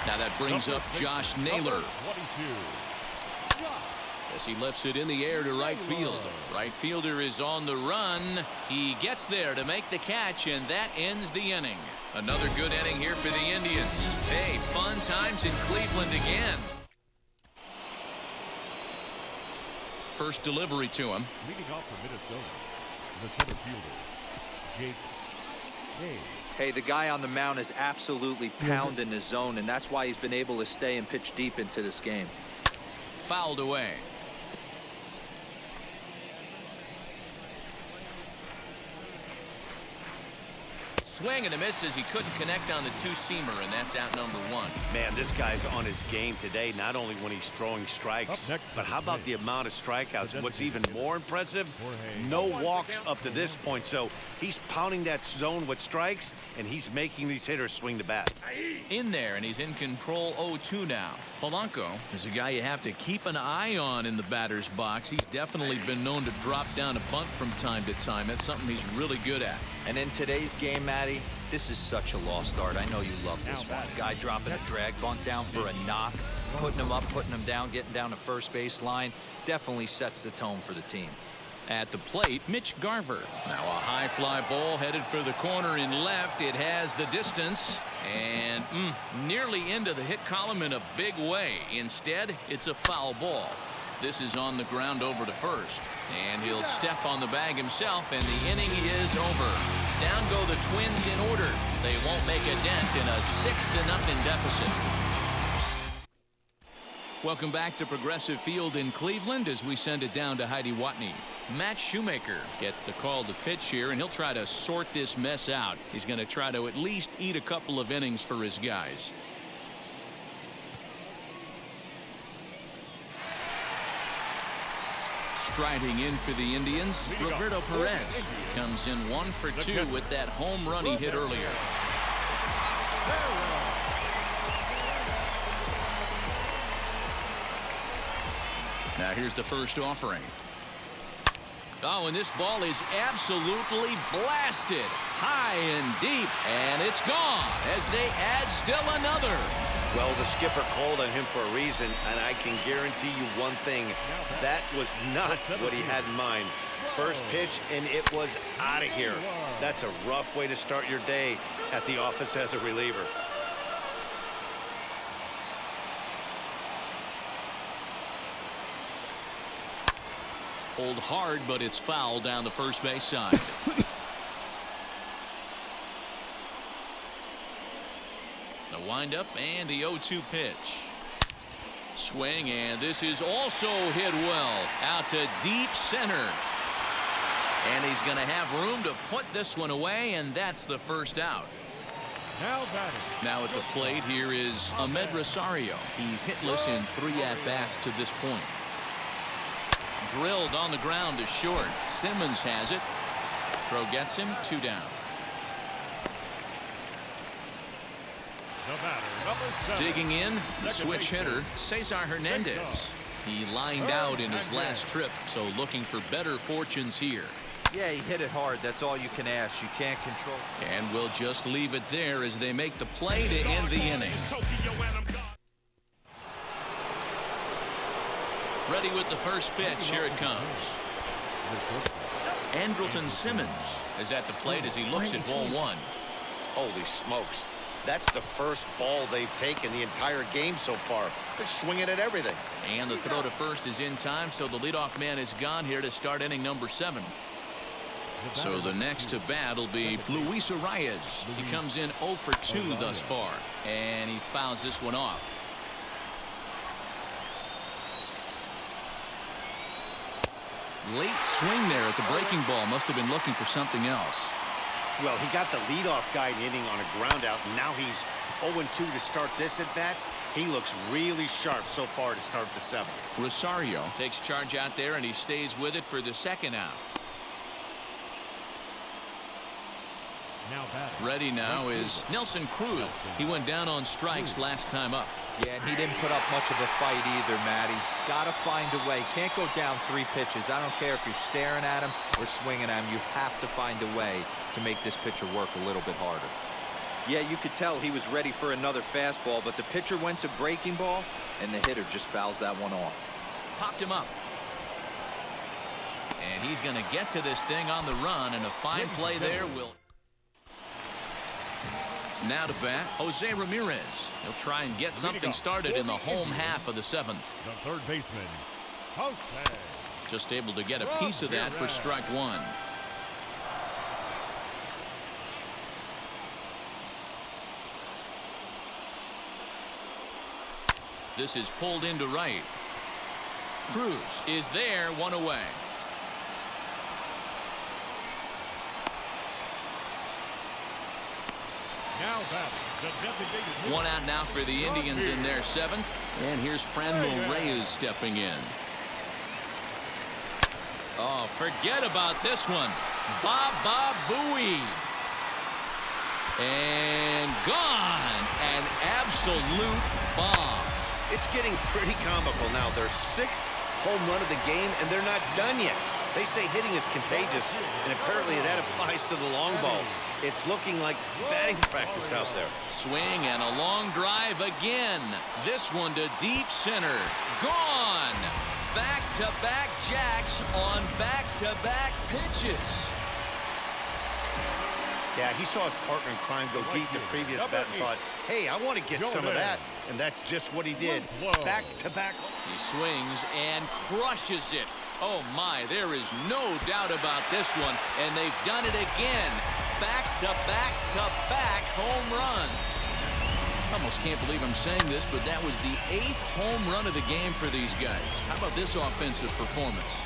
Now that brings up Josh Naylor. As he lifts it in the air to right field. Right fielder is on the run. He gets there to make the catch, and that ends the inning. Another good inning here for the Indians. Hey, fun times in Cleveland again. First delivery to him. Leading off for Minnesota, the center fielder, Jake Hay. Hey, the guy on the mound is absolutely pounding his zone, and that's why he's been able to stay and pitch deep into this game. Fouled away. Swing and a miss as he couldn't connect on the 2-seamer, and that's out number 1. Man, this guy's on his game today, not only when he's throwing strikes, but how about the amount of strikeouts? And what's even more impressive, no walks up to this point. So he's pounding that zone with strikes, and he's making these hitters swing the bat. In there, and he's in control 0-2 now. Polanco is a guy you have to keep an eye on in the batter's box. He's definitely been known to drop down a bunt from time to time. That's something he's really good at. And in today's game, Matty, this is such a lost art. I know you love this one. Guy dropping a drag bunt down for a knock, putting him up, putting him down, getting down to first base line, definitely sets the tone for the team. At the plate, Mitch Garver. Now a high fly ball headed for the corner in left. It has the distance and nearly into the hit column in a big way. Instead, it's a foul ball. This is on the ground over to first. And he'll step on the bag himself, and the inning is over. Down go the Twins in order. They won't make a dent in a 6-0 deficit. Welcome back to Progressive Field in Cleveland as we send it down to Heidi Watney. Matt Shoemaker gets the call to pitch here, and he'll try to sort this mess out. He's going to try to at least eat a couple of innings for his guys. Striding in for the Indians, Roberto Perez comes in 1 for 2 with that home run he hit earlier. Now here's the first offering. Oh, and this ball is absolutely blasted high and deep, and it's gone as they add still another. Well, the skipper called on him for a reason, and I can guarantee you one thing. That was not what he had in mind. First pitch, and it was out of here. That's a rough way to start your day at the office as a reliever. Hold hard, but it's foul down the first base side. The windup and the 0-2 pitch. Swing, and this is also hit well out to deep center. And he's going to have room to put this one away, and that's the first out. Now at the plate here is Ahmed Rosario. He's hitless in 3 at-bats to this point. Drilled on the ground to short. Simmons has it. Throw gets him, 2 down. Digging in, the switch hitter, Cesar Hernandez. He lined out in his last trip, so looking for better fortunes here. Yeah, he hit it hard. That's all you can ask. You can't control. And we'll just leave it there as they make the play to end the inning. Ready with the first pitch. Here it comes. Andrelton Simmons is at the plate as he looks at ball 1. Holy smokes. That's the first ball they've taken the entire game so far. They're swinging at everything. And the throw to first is in time, so the leadoff man is gone here to start inning number 7. So the next to bat will be Luis Arias. He comes in 0 for 2 thus far, and he fouls this one off. Late swing there at the breaking ball. Must have been looking for something else. Well, he got the leadoff guy inning on a ground out, and now he's 0-2 to start this at bat. He looks really sharp so far to start the 7th. Rosario takes charge out there, and he stays with it for the second out. Ready now is Nelson Cruz. He went down on strikes last time up. Yeah, and he didn't put up much of a fight either, Matty. Gotta find a way. Can't go down 3 pitches. I don't care if you're staring at him or swinging at him. You have to find a way to make this pitcher work a little bit harder. Yeah, you could tell he was ready for another fastball, but the pitcher went to breaking ball, and the hitter just fouls that one off. Popped him up. And he's going to get to this thing on the run, and a fine play there will... Now to bat, Jose Ramirez. He'll try and get something started in the home half of the 7th. The third baseman, Jose. Just able to get a piece of that for strike 1. This is pulled into right. Cruz is there, 1 away. Now batting, the designated 1 out now for the Indians in their 7th. And here's Franmil Reyes stepping in. Oh, forget about this one. Baba Booey. And gone. An absolute bomb. It's getting pretty comical now. Their 6th home run of the game, and they're not done yet. They say hitting is contagious, and apparently that applies to the long ball. It's looking like batting practice out there. Swing and a long drive again. This one to deep center. Gone. Back-to-back jacks on back-to-back pitches. Yeah, he saw his partner in crime go deep the previous bat and thought, hey, I want to get some of that. And that's just what he did. Back-to-back. He swings and crushes it. Oh, my, there is no doubt about this one. And they've done it again. Back-to-back-to-back home runs. Almost can't believe I'm saying this, but that was the 8th home run of the game for these guys. How about this offensive performance?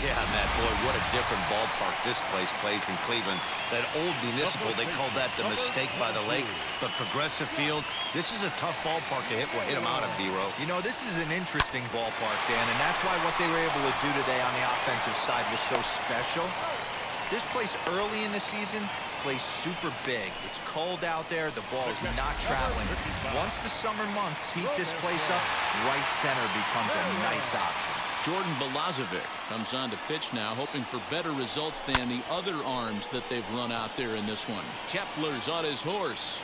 Yeah, Matt, boy, what a different ballpark this place plays in Cleveland. That old Municipal, they called that the mistake by the lake. But Progressive Field, this is a tough ballpark to hit him out of, D-Row. You know, this is an interesting ballpark, Dan, and that's why what they were able to do today on the offensive side was so special. This place early in the season plays super big. It's cold out there. The ball is not traveling. Once the summer months heat this place up, right center becomes a nice option. Jordan Balazovic comes on to pitch now, hoping for better results than the other arms that they've run out there in this one. Kepler's on his horse.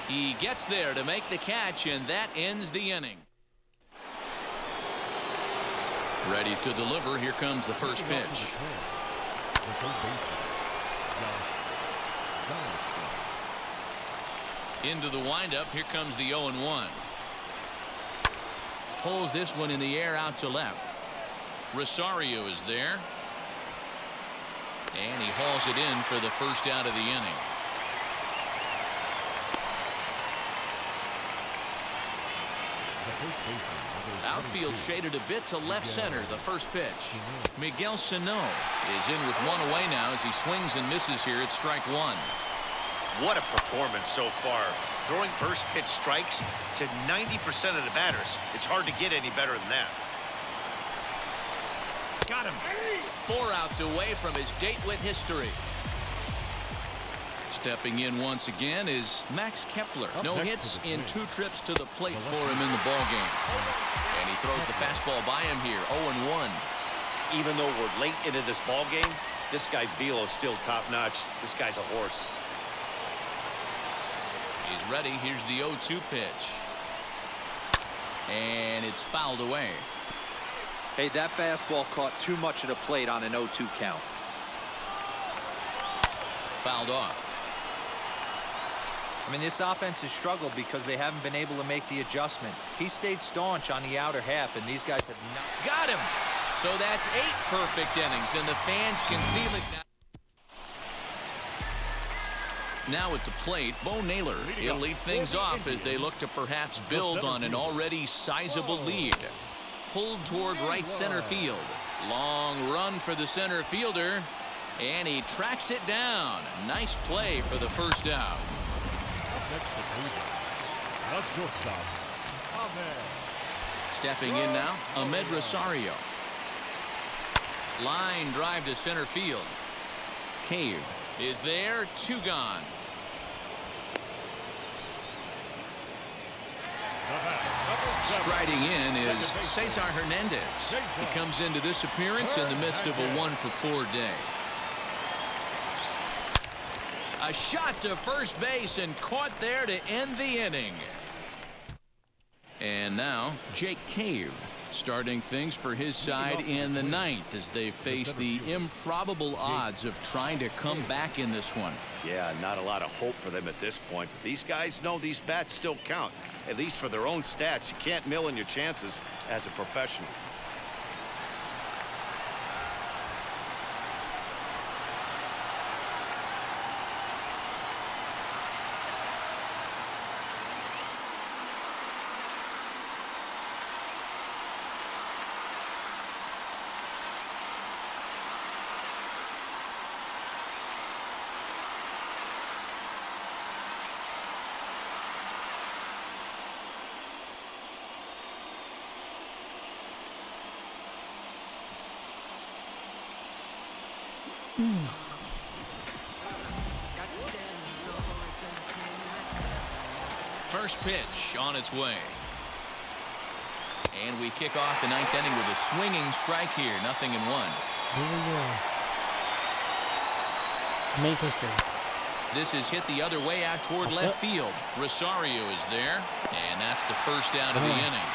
He gets there to make the catch, and that ends the inning. Ready to deliver. Here comes the first pitch. Into the windup. Here comes the 0-1. Pulls this one in the air out to left. Rosario is there. And he hauls it in for the first out of the inning. Outfield shaded a bit to left center. The first pitch. Miguel Sano is in with one away now as he swings and misses here at strike one. What a performance so far. Throwing first pitch strikes to 90% of the batters. It's hard to get any better than that. Got him. 4 outs away from his date with history. Stepping in once again is Max Kepler. No hits in 2 trips to the plate for him in the ballgame. And he throws the fastball by him here. 0-1. Even though we're late into this ballgame, this guy's velo is still top-notch. This guy's a horse. He's ready. Here's the 0-2 pitch. And it's fouled away. Hey, that fastball caught too much of the plate on an 0-2 count. Fouled off. I mean, this offense has struggled because they haven't been able to make the adjustment. He stayed staunch on the outer half, and these guys have not. Got him. So that's 8 perfect innings, and the fans can feel it now. Now at the plate, Bo Naylor. He'll lead things off as they look to perhaps build on an already sizable lead. Pulled toward right center field. Long run for the center fielder, and he tracks it down. Nice play for the first out. Stepping in now, Ahmed Rosario. Line drive to center field. Cave is there. 2 gone. Striding in is Cesar Hernandez. He comes into this appearance in the midst of a 1-for-4 day. A shot to first base and caught there to end the inning. And now Jake Cave starting things for his side in the 9th as they face the improbable odds of trying to come back in this one. Yeah, not a lot of hope for them at this point. But these guys know these bats still count, at least for their own stats. You can't mill in your chances as a professional. First pitch on its way. And we kick off the 9th inning with a swinging strike here. 0-1. Here we go. Make history. This is hit the other way out toward left field. Rosario is there. And that's the first out of the inning.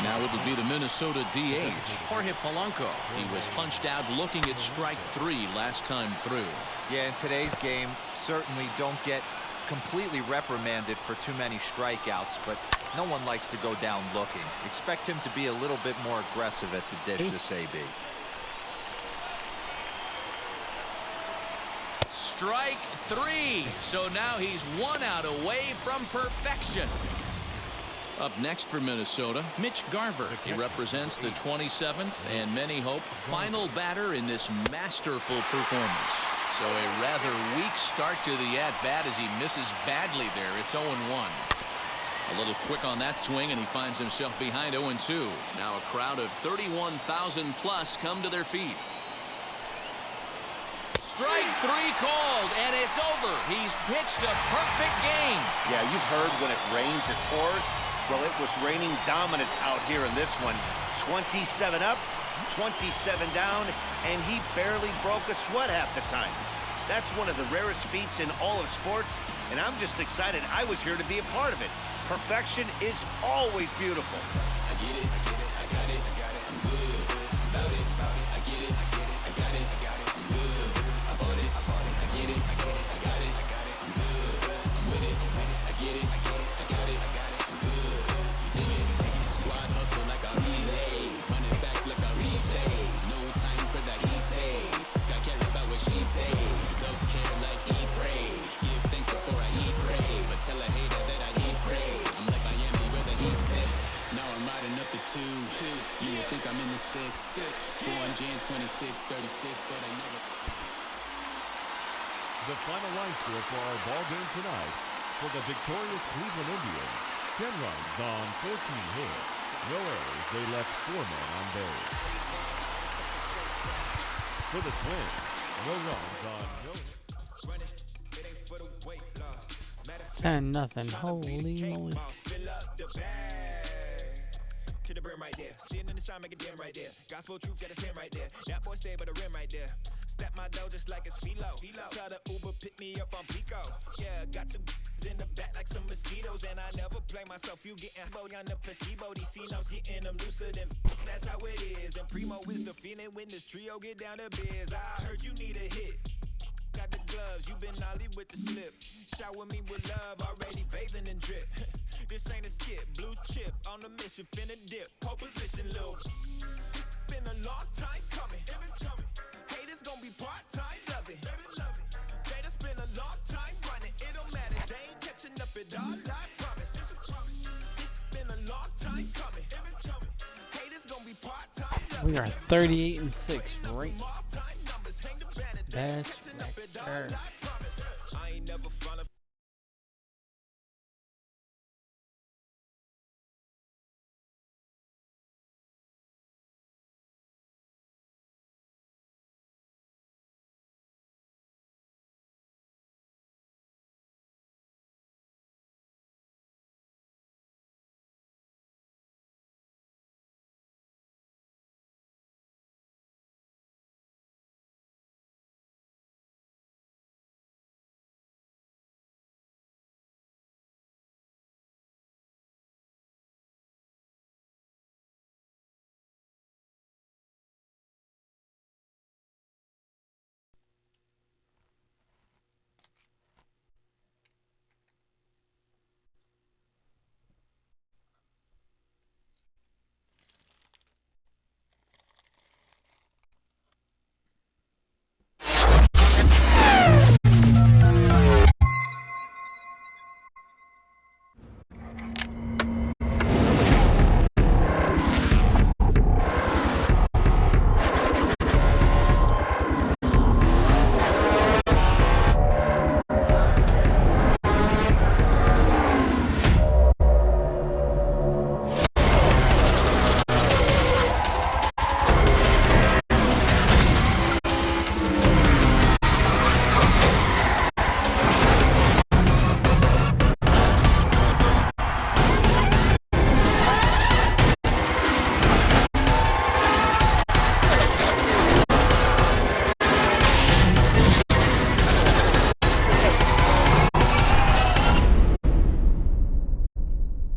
Now it will be the Minnesota DH, Jorge Polanco. He was punched out looking at strike 3 last time through. Yeah, in today's game, certainly don't get completely reprimanded for too many strikeouts, but no one likes to go down looking. Expect him to be a little bit more aggressive at the dish this AB. Strike 3. So now he's 1 out away from perfection. Up next for Minnesota, Mitch Garver. He represents the 27th and many hope final batter in this masterful performance. So a rather weak start to the at-bat as he misses badly there. It's 0-1. A little quick on that swing, and he finds himself behind 0-2. Now a crowd of 31,000 plus come to their feet. Strike 3 called, and it's over. He's pitched a perfect game. Yeah, you've heard when it rains, it pours. Well, it was raining dominance out here in this one. 27 up, 27 down, and he barely broke a sweat half the time. That's one of the rarest feats in all of sports, and I'm just excited I was here to be a part of it. Perfection is always beautiful. I get it, I get it, I got it, I'm good about it. I get it, I get it, I got it, I'm good about it. I get it, I get it, I got it, I'm good, I'm with it. I get it, I get it, I got it, I'm good. You dig it? Squad hustle like a relay, run it back like a replay. No time for that he say. Got care about what she say. Self-care like eat, pray. Give thanks before I eat, pray. But tell a hater that I eat, pray. I'm like Miami where the heat set. Now I'm riding up to 2. You would think I'm in the 6. Born Jan 26, 36, but I never. The final line score for our ball game tonight for the victorious Cleveland Indians: 10 runs on 14 hits. No errors. They left 4 men on base. For the Twins, no runs on no hits. 10-0. Holy moly. To the brim right there. Standing in the shine, make it dim right there. Gospel truth, got his hand right there. That boy stay by the rim right there. Step my dough just like it's philo. Tell the Uber, pick me up on Pico. Yeah, got 2 in the back like some mosquitoes. And I never play myself. You getting boy on the placebo. These C-notes getting them looser than that's how it is. And Primo is the feeling when this trio get down to biz. I heard you need a hit. Got the gloves, you been ollie with the slip. Shower me with love, already bathing in drip. This ain't a skip, blue chip on the mission, finna dip. Pole position, little. Been a long time coming. Haters gonna be part-time loving. They done spend a long time running. It don't matter, they ain't catching up at all, I promise. It's been a long time coming. Haters gonna be part-time loving. We are 38-6 right. That's right. I ain't never falling.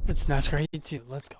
It's NASCAR 82. Let's go.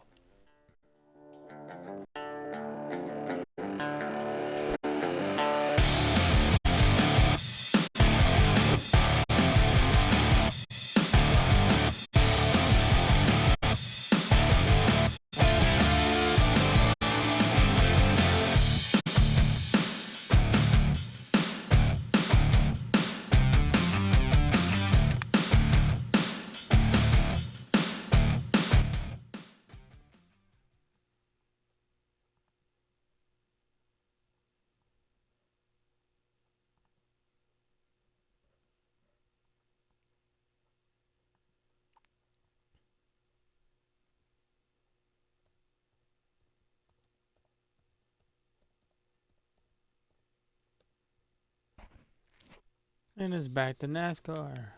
And it's back to NASCAR.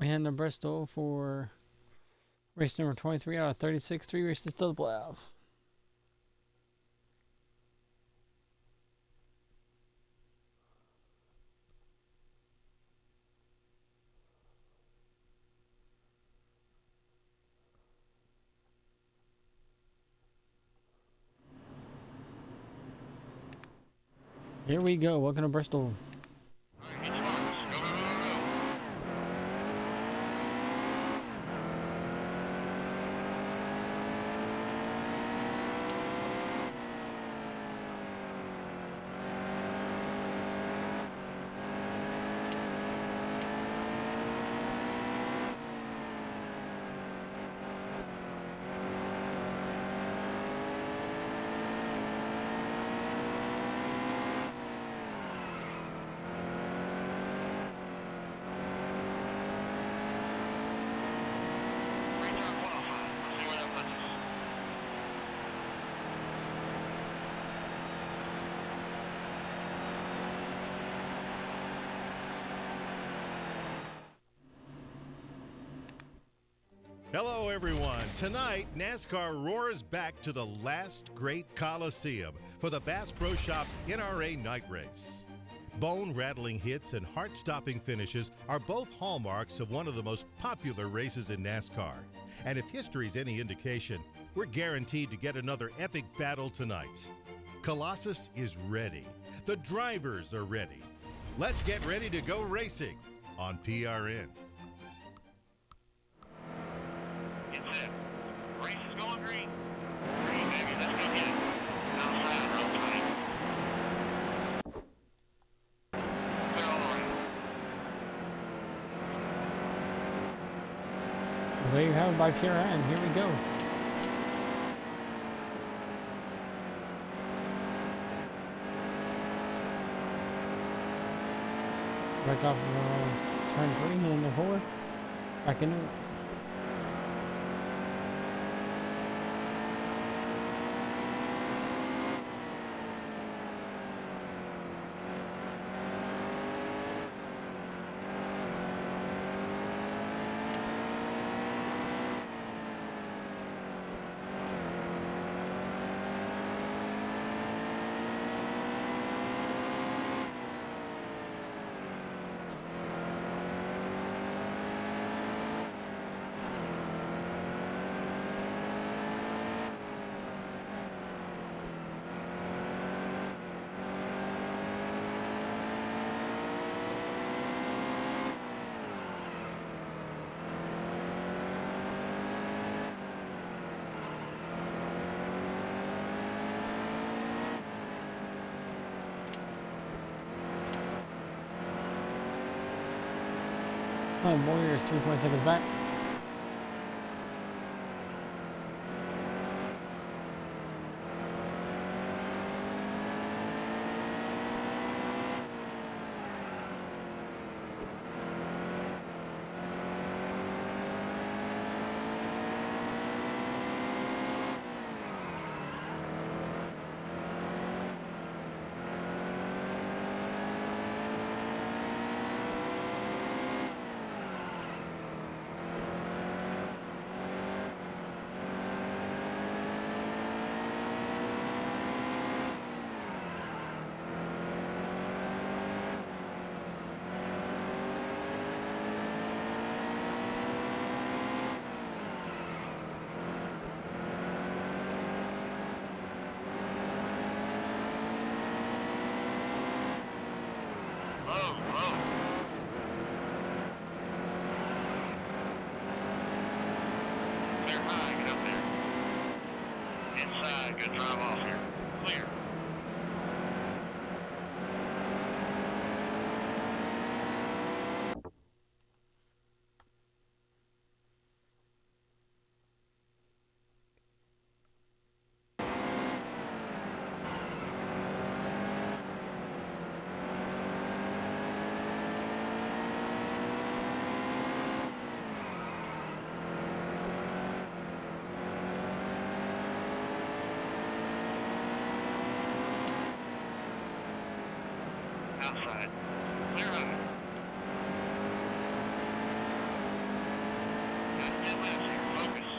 We head to Bristol for race number 23 out of 36, 3 races to the playoff. Here we go. Welcome to Bristol. Hello, everyone. Tonight, NASCAR roars back to the last great Coliseum for the Bass Pro Shops NRA Night Race. Bone-rattling hits and heart-stopping finishes are both hallmarks of one of the most popular races in NASCAR. And if history's any indication, we're guaranteed to get another epic battle tonight. Colossus is ready. The drivers are ready. Let's get ready to go racing on PRN. Race is going green. Green, baby, let's go get it. Outside, real tight. Clear all the way. Well, there you have it by PRN. Here we go. Back off turn 3 and number 4. Back into it. Warriors 3 seconds back. Clear high, get up there. Inside, good drive off here. Clear. 10 laps here. Focus.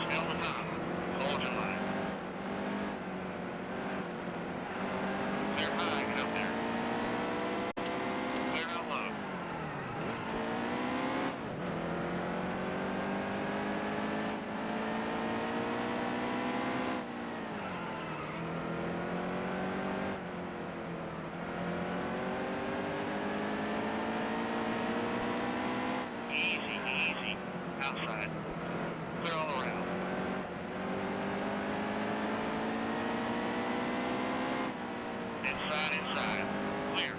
Stay on the top. Hold your line. Clear high. Get up there. Clear out low. Easy, easy. Outside. Clear all around. Inside, inside. Clear.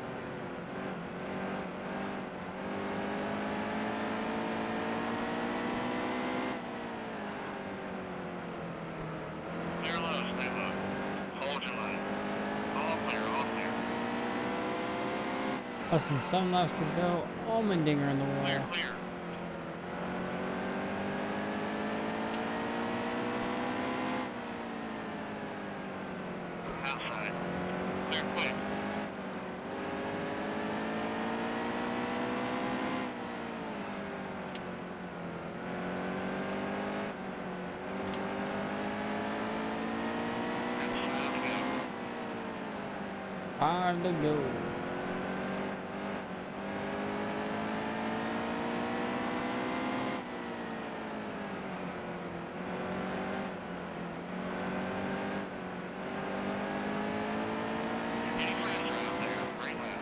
Clear low, stay low. Hold your line. All clear, all clear. Less than 7 laps to go. Allmendinger in the Clear, wall. clear. Outside. Clear quick. That's 5 to go. 5 to go. Any friends are out there? Great lap.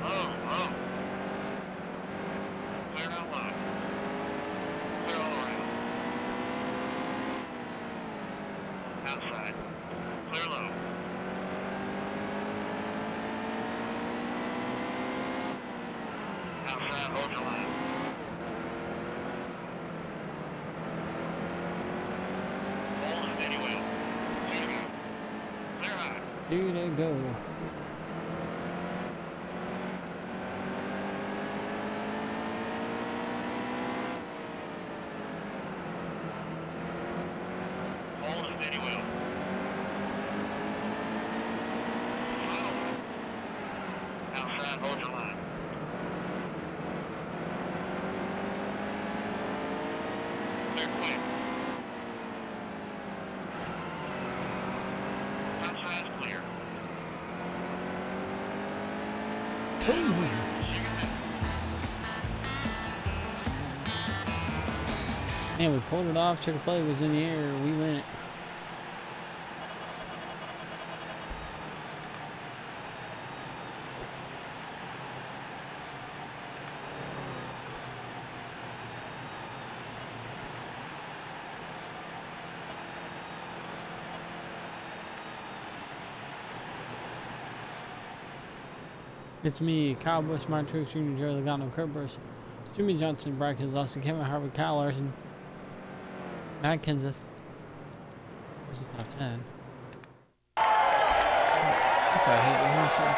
Low, low. Clear out low. Clear all around. Outside. Clear low. Outside, hold your line. Hold and steady wheel. 2 to go. Clear high. 2 to go. Hold and steady wheel. Final lap. Outside, hold your line. Clear quick. Outside's clear. Man, we pulled it off. Chick-fil-A was in the air. We went. It's me, Kyle Busch, Martin Truex Jr., Joey Logano, Kurt Busch, Jimmy Johnson, Brad Keselowski, Kevin Harvick, Kyle Larson, Matt Kenseth. Where's the top 10? That's what I hate to hear.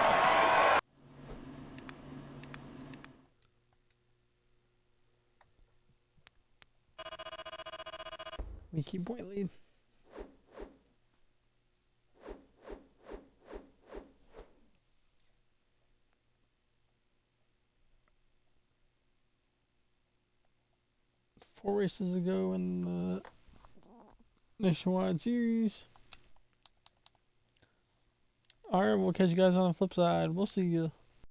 We keep point lead. Four races ago in the Nationwide Series. Alright, we'll catch you guys on the flip side. We'll see you.